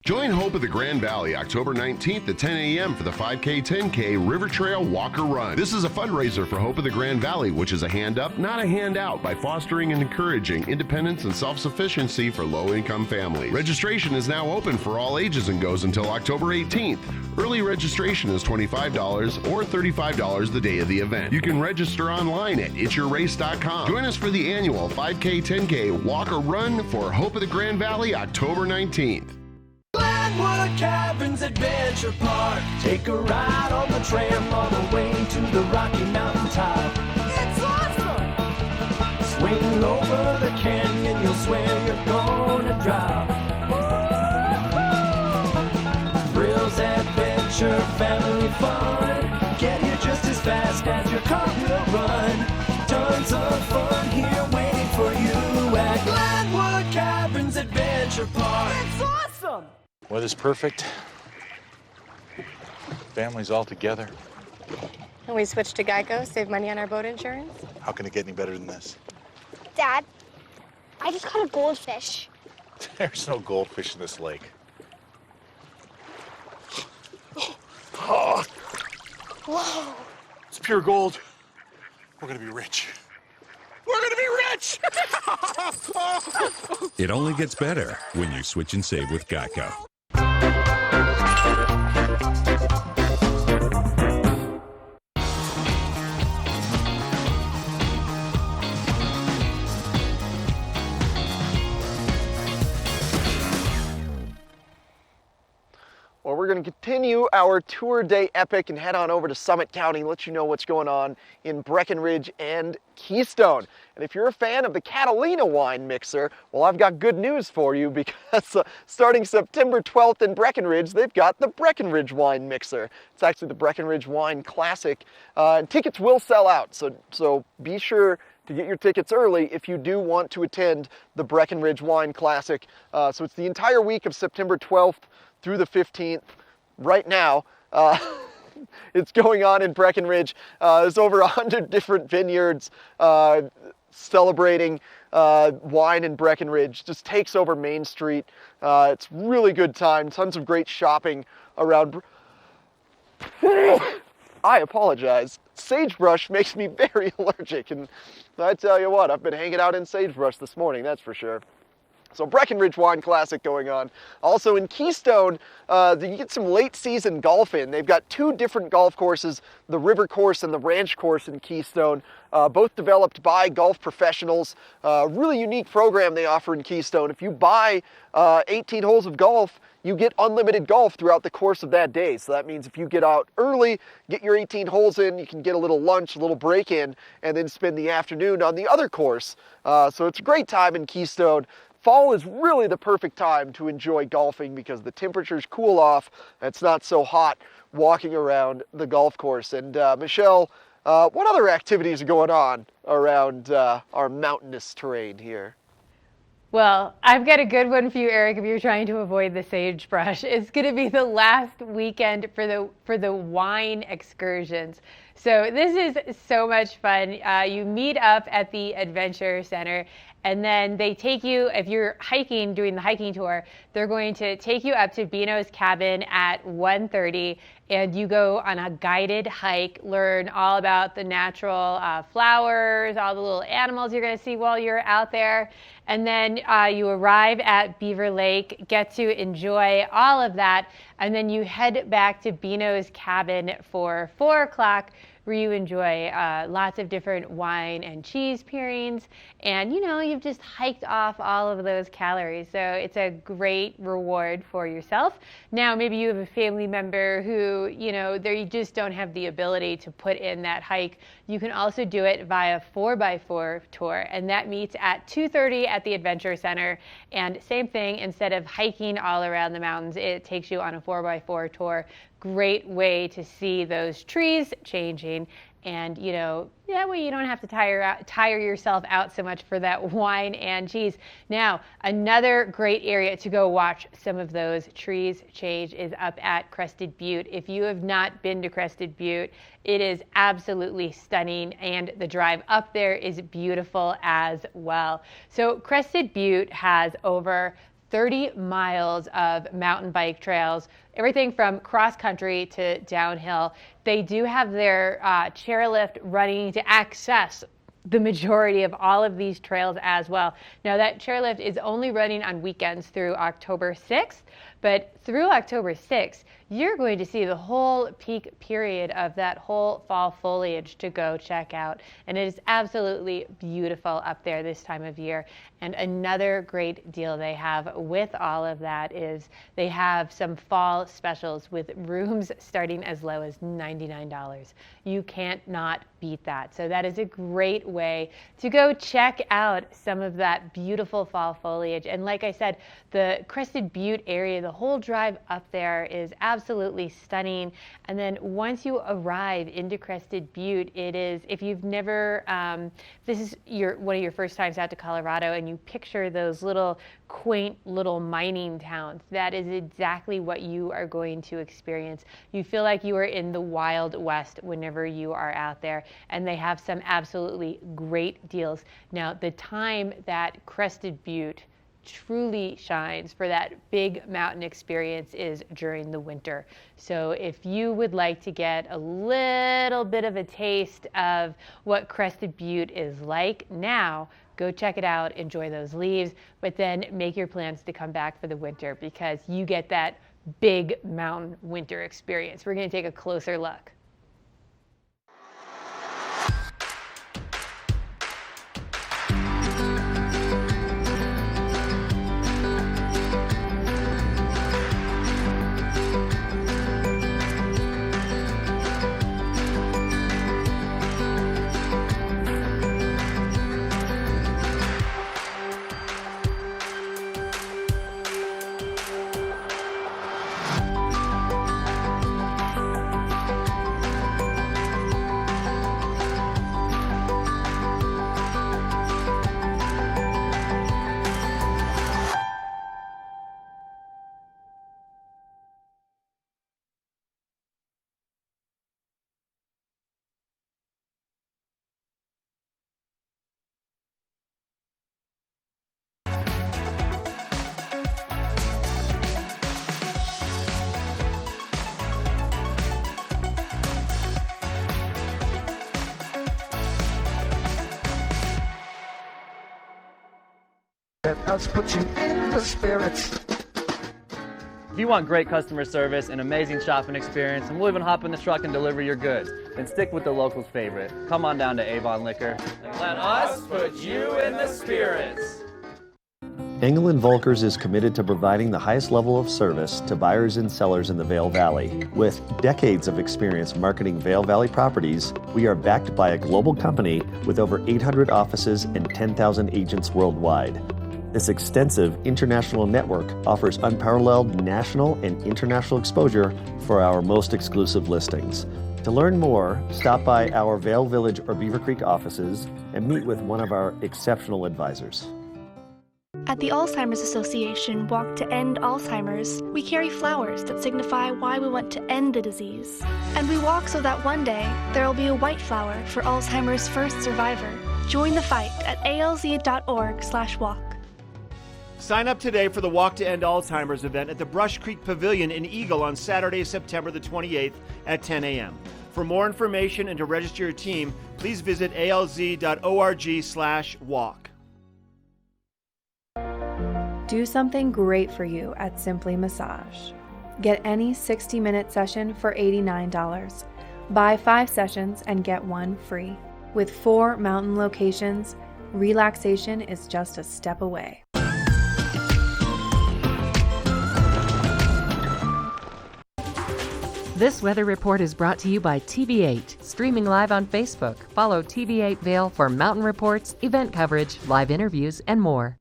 Speaker 5: Join Hope of the Grand Valley October 19th at 10 a.m. for the 5K 10K River Trail Walker Run. This is a fundraiser for Hope of the Grand Valley, which is a hand up, not a handout, by fostering and encouraging independence and self-sufficiency for low-income families. Registration is now open for all ages and goes until October 18th. Early registration is $25 or $35 the day of the event. You can register online at itsyourrace.com. Join us for the annual 5K 10K Walker Run for Hope of the Grand Valley October 19th.
Speaker 12: Glenwood Caverns Adventure Park. Take a ride on the tram all the way to the Rocky Mountain top. It's awesome! Swing over the canyon, you'll swear you're gonna drop. Thrills, adventure, family fun. Get here just as fast as your car will run. Tons of fun here waiting for you at Glenwood Caverns Adventure Park. It's awesome!
Speaker 6: Weather's perfect. Family's all together.
Speaker 10: And we switched to Geico, save money on our boat insurance.
Speaker 6: How can it get any better than this?
Speaker 19: Dad, I just caught a goldfish.
Speaker 6: There's no goldfish in this lake. Oh,
Speaker 19: Whoa.
Speaker 6: it's pure gold. We're gonna be rich. We're gonna be rich!
Speaker 21: It only gets better when you switch and save with Geico.
Speaker 1: Well, we're going to continue our tour day epic and head on over to Summit County and let you know what's going on in Breckenridge and Keystone. And if you're a fan of the Catalina wine mixer, well, I've got good news for you because starting September 12th in Breckenridge, they've got the Breckenridge wine mixer. It's actually the Breckenridge Wine Classic, and tickets will sell out, so be sure to get your tickets early if you do want to attend the Breckenridge Wine Classic. So it's the entire week of September 12th through the 15th. Right now, it's going on in Breckenridge. There's over 100 different vineyards celebrating wine in Breckenridge. Just takes over Main Street. It's really good time. Tons of great shopping around. I apologize. Sagebrush makes me very allergic, and I tell you what, I've been hanging out in sagebrush this morning, that's for sure. So Breckenridge Wine Classic going on. Also in Keystone, you get some late season golf in. They've got 2 different golf courses, the River Course and the Ranch Course in Keystone, both developed by golf professionals. Really unique program they offer in Keystone. If you buy 18 holes of golf, you get unlimited golf throughout the course of that day. So that means if you get out early, get your 18 holes in, you can get a little lunch, a little break in, and then spend the afternoon on the other course. So it's a great time in Keystone. Fall is really the perfect time to enjoy golfing because the temperatures cool off. It's not so hot walking around the golf course. And Michelle, what other activities are going on around our mountainous terrain here?
Speaker 4: Well, I've got a good one for you, Eric, if you're trying to avoid the sagebrush. It's going to be the last weekend for the wine excursions. So this is so much fun. You meet up at the Adventure Center, and then they take you, if you're hiking, doing the hiking tour, they're going to take you up to Bino's cabin at 1:30, and you go on a guided hike, learn all about the natural flowers, all the little animals you're going to see while you're out there. And then you arrive at Beaver Lake, get to enjoy all of that, and then you head back to Bino's cabin for 4 o'clock, where you enjoy lots of different wine and cheese pairings. And, you know, you've just hiked off all of those calories. So it's a great reward for yourself. Now, maybe you have a family member who, you know, they just don't have the ability to put in that hike. You can also do it via 4x4 tour, and that meets at 2:30 at the Adventure Center. And same thing, instead of hiking all around the mountains, it takes you on a 4x4 tour. Great way to see those trees changing, and you know, that way you don't have to tire yourself out so much for that wine and cheese. Now, another great area to go watch some of those trees change is up at Crested Butte. If you have not been to Crested Butte, it is absolutely stunning, and the drive up there is beautiful as well. So Crested Butte has over 30 miles of mountain bike trails, everything from cross country to downhill. They do have their chairlift running to access the majority of all of these trails as well. Now, that chairlift is only running on weekends through October 6th, but through October 6th, you're going to see the whole peak period of that whole fall foliage to go check out. And it is absolutely beautiful up there this time of year. And another great deal they have with all of that is they have some fall specials with rooms starting as low as $99. You can't not beat that. So that is a great way to go check out some of that beautiful fall foliage. And like I said, the Crested Butte area, the whole drive up there is absolutely stunning. And then once you arrive into Crested Butte, it is, if you've never, this is one of your first times out to Colorado, and you picture those little quaint little mining towns, that is exactly what you are going to experience. You feel like you are in the Wild West whenever you are out there, and they have some absolutely great deals. Now, the time that Crested Butte truly shines for that big mountain experience is during the winter. So if you would like to get a little bit of a taste of what Crested Butte is like now, go check it out, enjoy those leaves, but then make your plans to come back for the winter because you get that big mountain winter experience. We're going to take a closer look.
Speaker 12: let us put you in the spirits.
Speaker 9: If you want great customer service and amazing shopping experience, and we'll even hop in the truck and deliver your goods, then stick with the locals' favorite. Come on down to Avon Liquor.
Speaker 12: Let us put you in the spirits.
Speaker 11: Engel & Volkers is committed to providing the highest level of service to buyers and sellers in the Vail Valley. With decades of experience marketing Vail Valley properties, we are backed by a global company with over 800 offices and 10,000 agents worldwide. This extensive international network offers unparalleled national and international exposure for our most exclusive listings. To learn more, stop by our Vail Village or Beaver Creek offices and meet with one of our exceptional advisors.
Speaker 13: At the Alzheimer's Association Walk to End Alzheimer's, we carry flowers that signify why we want to end the disease. And we walk so that one day there will be a white flower for Alzheimer's first survivor. Join the fight at alz.org/walk.
Speaker 22: Sign up today for the Walk to End Alzheimer's event at the Brush Creek Pavilion in Eagle on Saturday, September the 28th at 10 a.m. For more information and to register your team, please visit alz.org/walk.
Speaker 23: Do something great for you at Simply Massage. Get any 60-minute session for $89. Buy 5 sessions and get 1 free. With 4 mountain locations, relaxation is just a step away.
Speaker 7: This weather report is brought to you by TV8, streaming live on Facebook. Follow TV8 Vail for mountain reports, event coverage, live interviews, and more.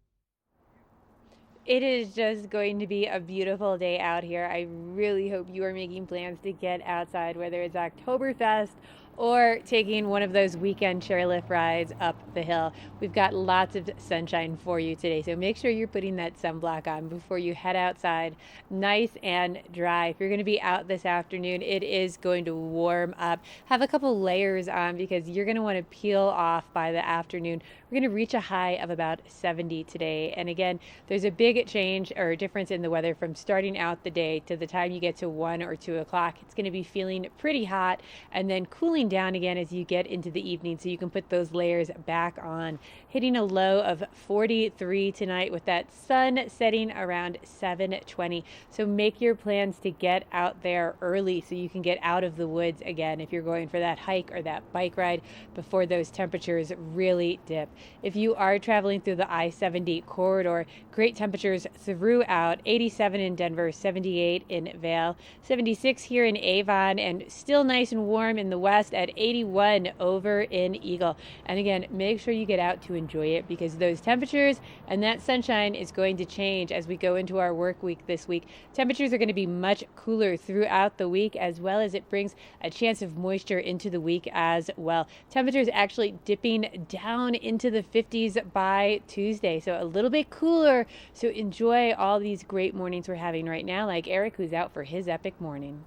Speaker 4: It is just going to be a beautiful day out here. I really hope you are making plans to get outside, whether it's Oktoberfest or taking one of those weekend chairlift rides up the hill. We've got lots of sunshine for you today, so make sure you're putting that sunblock on before you head outside. Nice and dry. If you're going to be out this afternoon, it is going to warm up. Have a couple layers on because you're going to want to peel off by the afternoon. We're going to reach a high of about 70 today. And again, there's a big change or difference in the weather from starting out the day to the time you get to 1 or 2 o'clock. It's going to be feeling pretty hot and then cooling down again as you get into the evening, so you can put those layers back on. Hitting a low of 43 tonight with that sun setting around 7:20. So make your plans to get out there early so you can get out of the woods again if you're going for that hike or that bike ride before those temperatures really dip. If you are traveling through the I-70 corridor, great temperatures throughout. 87 in Denver, 78 in Vail, 76 here in Avon, and still nice and warm in the west at 81 over in Eagle. And again, make sure you get out to enjoy it because those temperatures and that sunshine is going to change as we go into our work week this week. Temperatures are going to be much cooler throughout the week, as well as it brings a chance of moisture into the week as well. Temperatures actually dipping down into the 50s by Tuesday, so a little bit cooler. So enjoy all these great mornings we're having right now, like Eric, who's out for his epic morning.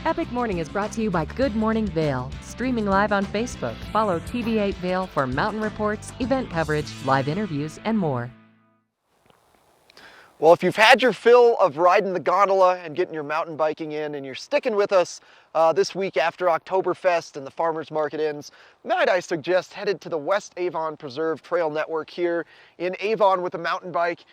Speaker 7: Epic Morning is brought to you by Good Morning Vail, streaming live on Facebook. Follow TV8 Vail for mountain reports, event coverage, live interviews, and more.
Speaker 1: Well, if you've had your fill of riding the gondola and getting your mountain biking in and you're sticking with us this week after Oktoberfest and the farmers market ends, might I suggest headed to the West Avon Preserve Trail Network here in Avon with a mountain bike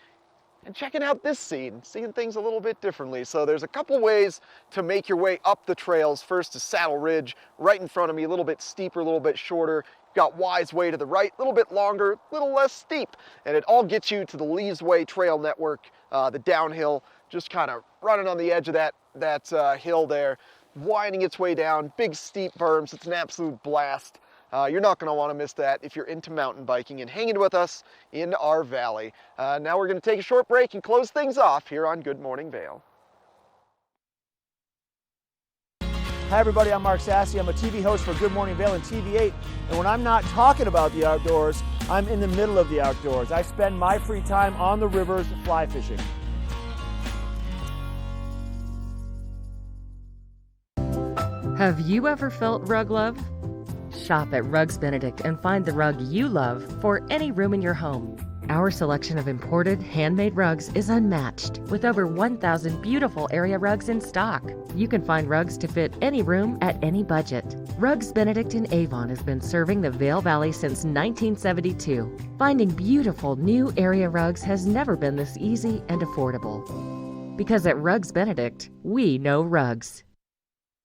Speaker 1: and checking out this scene, seeing things a little bit differently. So there's a couple ways to make your way up the trails. First is Saddle Ridge, right in front of me, a little bit steeper, a little bit shorter. Got Wise Way to the right, a little bit longer, a little less steep. And it all gets you to the Lee's Way Trail Network, the downhill, just kind of running on the edge of that hill there, winding its way down, big steep berms. It's an absolute blast. You're not going to want to miss that if you're into mountain biking and hanging with us in our valley. Now we're going to take a short break and close things off here on Good Morning Vail.
Speaker 24: Hi everybody, I'm Mark Sassy. I'm a TV host for Good Morning Vail and TV8. And when I'm not talking about the outdoors, I'm in the middle of the outdoors. I spend my free time on the rivers fly fishing.
Speaker 7: Have you ever felt rug love? Shop at Rugs Benedict and find the rug you love for any room in your home. Our selection of imported, handmade rugs is unmatched, with over 1,000 beautiful area rugs in stock. You can find rugs to fit any room at any budget. Rugs Benedict in Avon has been serving the Vail Valley since 1972. Finding beautiful new area rugs has never been this easy and affordable. Because at Rugs Benedict, we know rugs.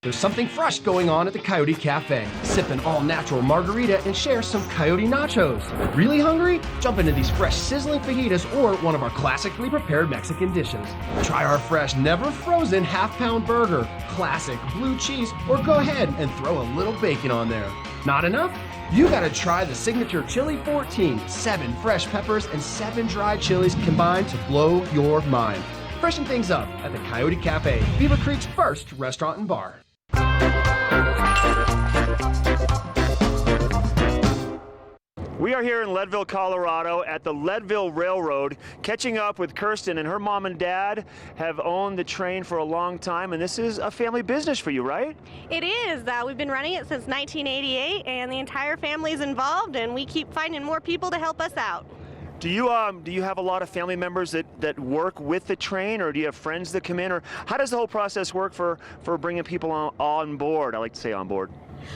Speaker 2: There's something fresh going on at the Coyote Cafe. Sip an all-natural margarita and share some Coyote nachos. Really hungry? Jump into these fresh sizzling fajitas or one of our classically prepared Mexican dishes. Try our fresh, never frozen half-pound burger, classic blue cheese, or go ahead and throw a little bacon on there. Not enough? You gotta try the signature Chili 14, 7 fresh peppers and 7 dried chilies combined to blow your mind. Freshen things up at the Coyote Cafe, Beaver Creek's first restaurant and bar.
Speaker 22: We are here in Leadville, Colorado at the Leadville Railroad, catching up with Kirsten, and her mom and dad have owned the train for a long time, and this is a family business for you, right?
Speaker 8: It is. We've been running it since 1988, and the entire family is involved, and we keep finding more people to help us out.
Speaker 22: Do you have a lot of family members that work with the train, or do you have friends that come in, or how does the whole process work for bringing people on board? I like to say on board.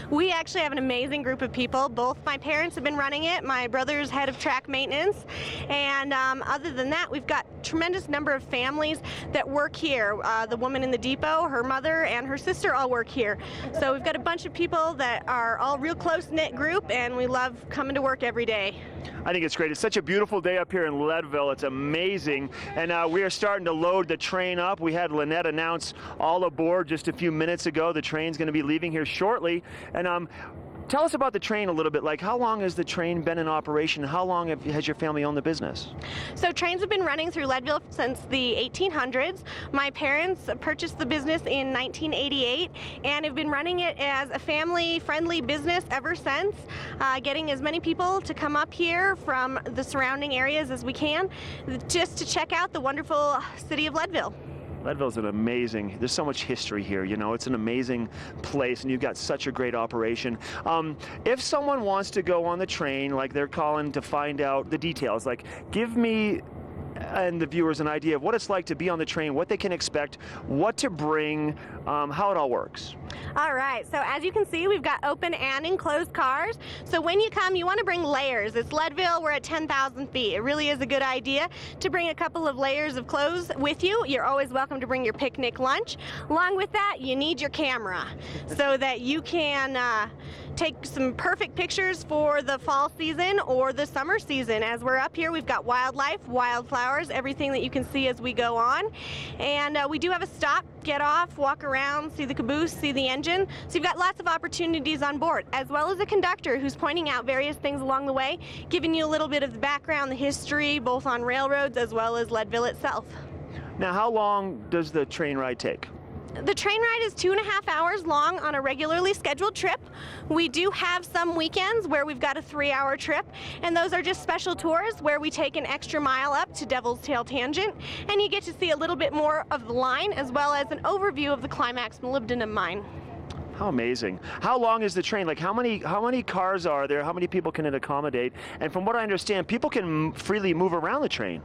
Speaker 8: We actually have an amazing group of people. Both my parents have been running it. My brother's head of track maintenance. And other than that, we've got a tremendous number of families that work here. The woman in the depot, her mother, and her sister all work here. So we've got a bunch of people that are all real close-knit group, and we love coming to work every day.
Speaker 22: I think it's great. It's such a beautiful day up here in Leadville. It's amazing. And we are starting to load the train up. We had Lynette announce all aboard just a few minutes ago. The train's going to be leaving here shortly. And tell us about the train a little bit. Like, how long has the train been in operation? How long has your family owned the business?
Speaker 8: So trains have been running through Leadville since the 1800s. My parents purchased the business in 1988 and have been running it as a family-friendly business ever since, getting as many people to come up here from the surrounding areas as we can just to check out the wonderful city of Leadville.
Speaker 22: Leadville's there's so much history here, you know, it's an amazing place, and you've got such a great operation. If someone wants to go on the train, like they're calling to find out the details, like give me and the viewers an idea of what it's like to be on the train, what they can expect, what to bring, how it all works.
Speaker 8: All right, so as you can see, we've got open and enclosed cars. So when you come, you want to bring layers. It's Leadville, we're at 10,000 feet. It really is a good idea to bring a couple of layers of clothes with you. You're always welcome to bring your picnic lunch. Along with that, you need your camera so that you can take some perfect pictures for the fall season or the summer season. As we're up here, we've got wildlife, wildflowers, everything that you can see as we go on. And we do have a stop, get off, walk around, see the caboose, see the engine. So you've got lots of opportunities on board, as well as a conductor who's pointing out various things along the way, giving you a little bit of the background, the history, both on railroads as well as Leadville itself.
Speaker 22: Now, how long does the train ride take?
Speaker 8: The train ride is 2.5 hours long on a regularly scheduled trip. We do have some weekends where we've got a 3-hour trip, and those are just special tours where we take an extra mile up to Devil's Tail Tangent, and you get to see a little bit more of the line as well as an overview of the Climax molybdenum mine.
Speaker 22: How amazing. How long is the train? Like, how many cars are there? How many people can it accommodate? And from what I understand, people can freely move around the train.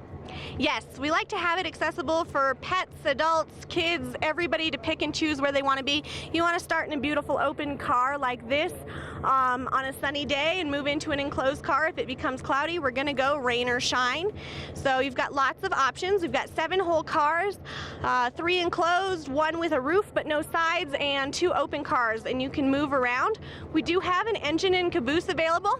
Speaker 8: Yes, we like to have it accessible for pets, adults, kids, everybody to pick and choose where they want to be. You want to start in a beautiful open car like this on a sunny day and move into an enclosed car. If it becomes cloudy, we're going to go rain or shine. So you've got lots of options. We've got 7 whole cars, 3 enclosed, 1 with a roof but no sides, and 2 open cars, and you can move around. We do have an engine and caboose available.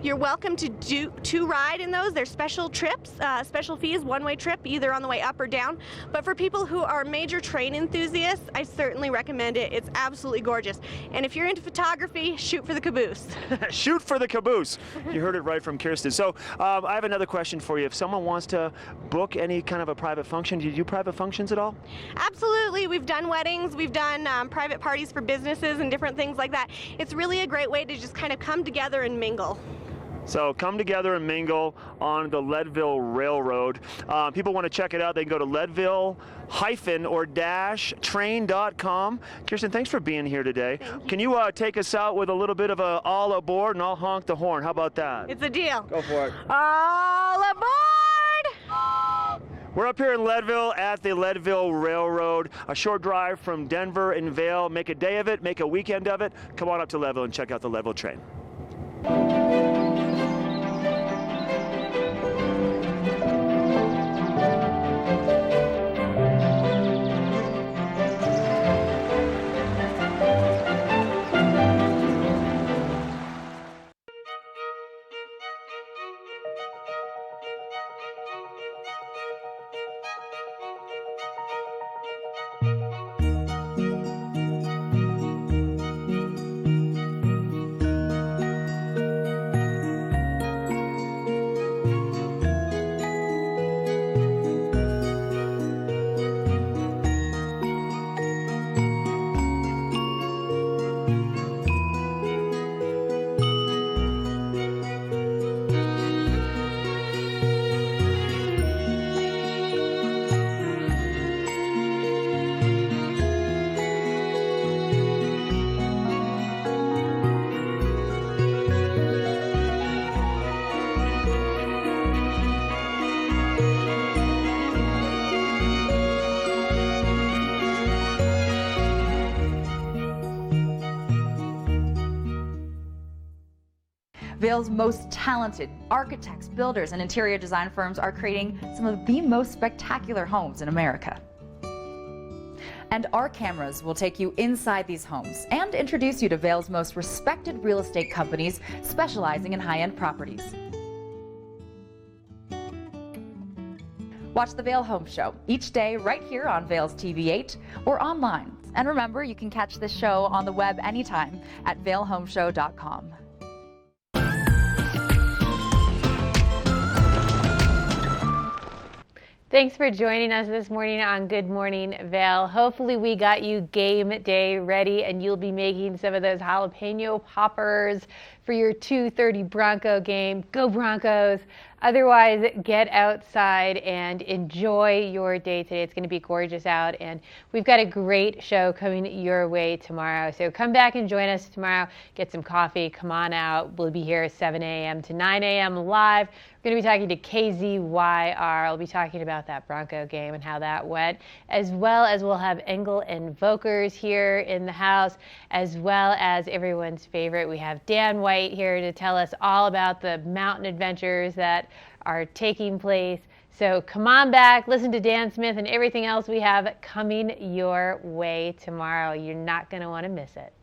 Speaker 8: You're welcome to ride in those. They're special trips, special fees, one-way trip, either on the way up or down. But for people who are major train enthusiasts, I certainly recommend it. It's absolutely gorgeous. And if you're into photography, shoot for the caboose.
Speaker 22: Shoot for the caboose. You heard it right from Kirsten. So I have another question for you. If someone wants to book any kind of a private function, do you do private functions at all?
Speaker 8: Absolutely. We've done weddings. We've done private parties for businesses and different things like that. It's really a great way to just kind of come together and mingle.
Speaker 22: So come together and mingle on the Leadville Railroad. People want to check it out. They can go to Leadville-train.com. Kirsten, thanks for being here today. Can you take us out with a little bit of a all aboard, and I'll honk the horn. How about that?
Speaker 8: It's a deal.
Speaker 22: Go for it.
Speaker 8: All aboard!
Speaker 24: We're up here in Leadville at the Leadville Railroad, a short drive from Denver and Vail. Make a day of it, make a weekend of it. Come on up to Leadville and check out the Leadville train.
Speaker 17: Vail's most talented architects, builders, and interior design firms are creating some of the most spectacular homes in America. And our cameras will take you inside these homes and introduce you to Vail's most respected real estate companies specializing in high-end properties. Watch the Vail Home Show each day right here on Vail's TV8 or online. And remember, you can catch this show on the web anytime at vailhomeshow.com.
Speaker 4: Thanks for joining us this morning on Good Morning Vail. Hopefully we got you game day ready and you'll be making some of those jalapeno poppers for your 2:30 Bronco game. Go Broncos! Otherwise, get outside and enjoy your day today. It's going to be gorgeous out, and we've got a great show coming your way tomorrow. So come back and join us tomorrow. Get some coffee. Come on out. We'll be here 7 a.m. to 9 a.m. live. We're going to be talking to KZYR. I'll be talking about that Bronco game and how that went, as well as we'll have Engel and Vokers here in the house, as well as everyone's favorite. We have Dan White here to tell us all about the mountain adventures that are taking place. So come on back, listen to Dan Smith and everything else we have coming your way tomorrow. You're not going to want to miss it.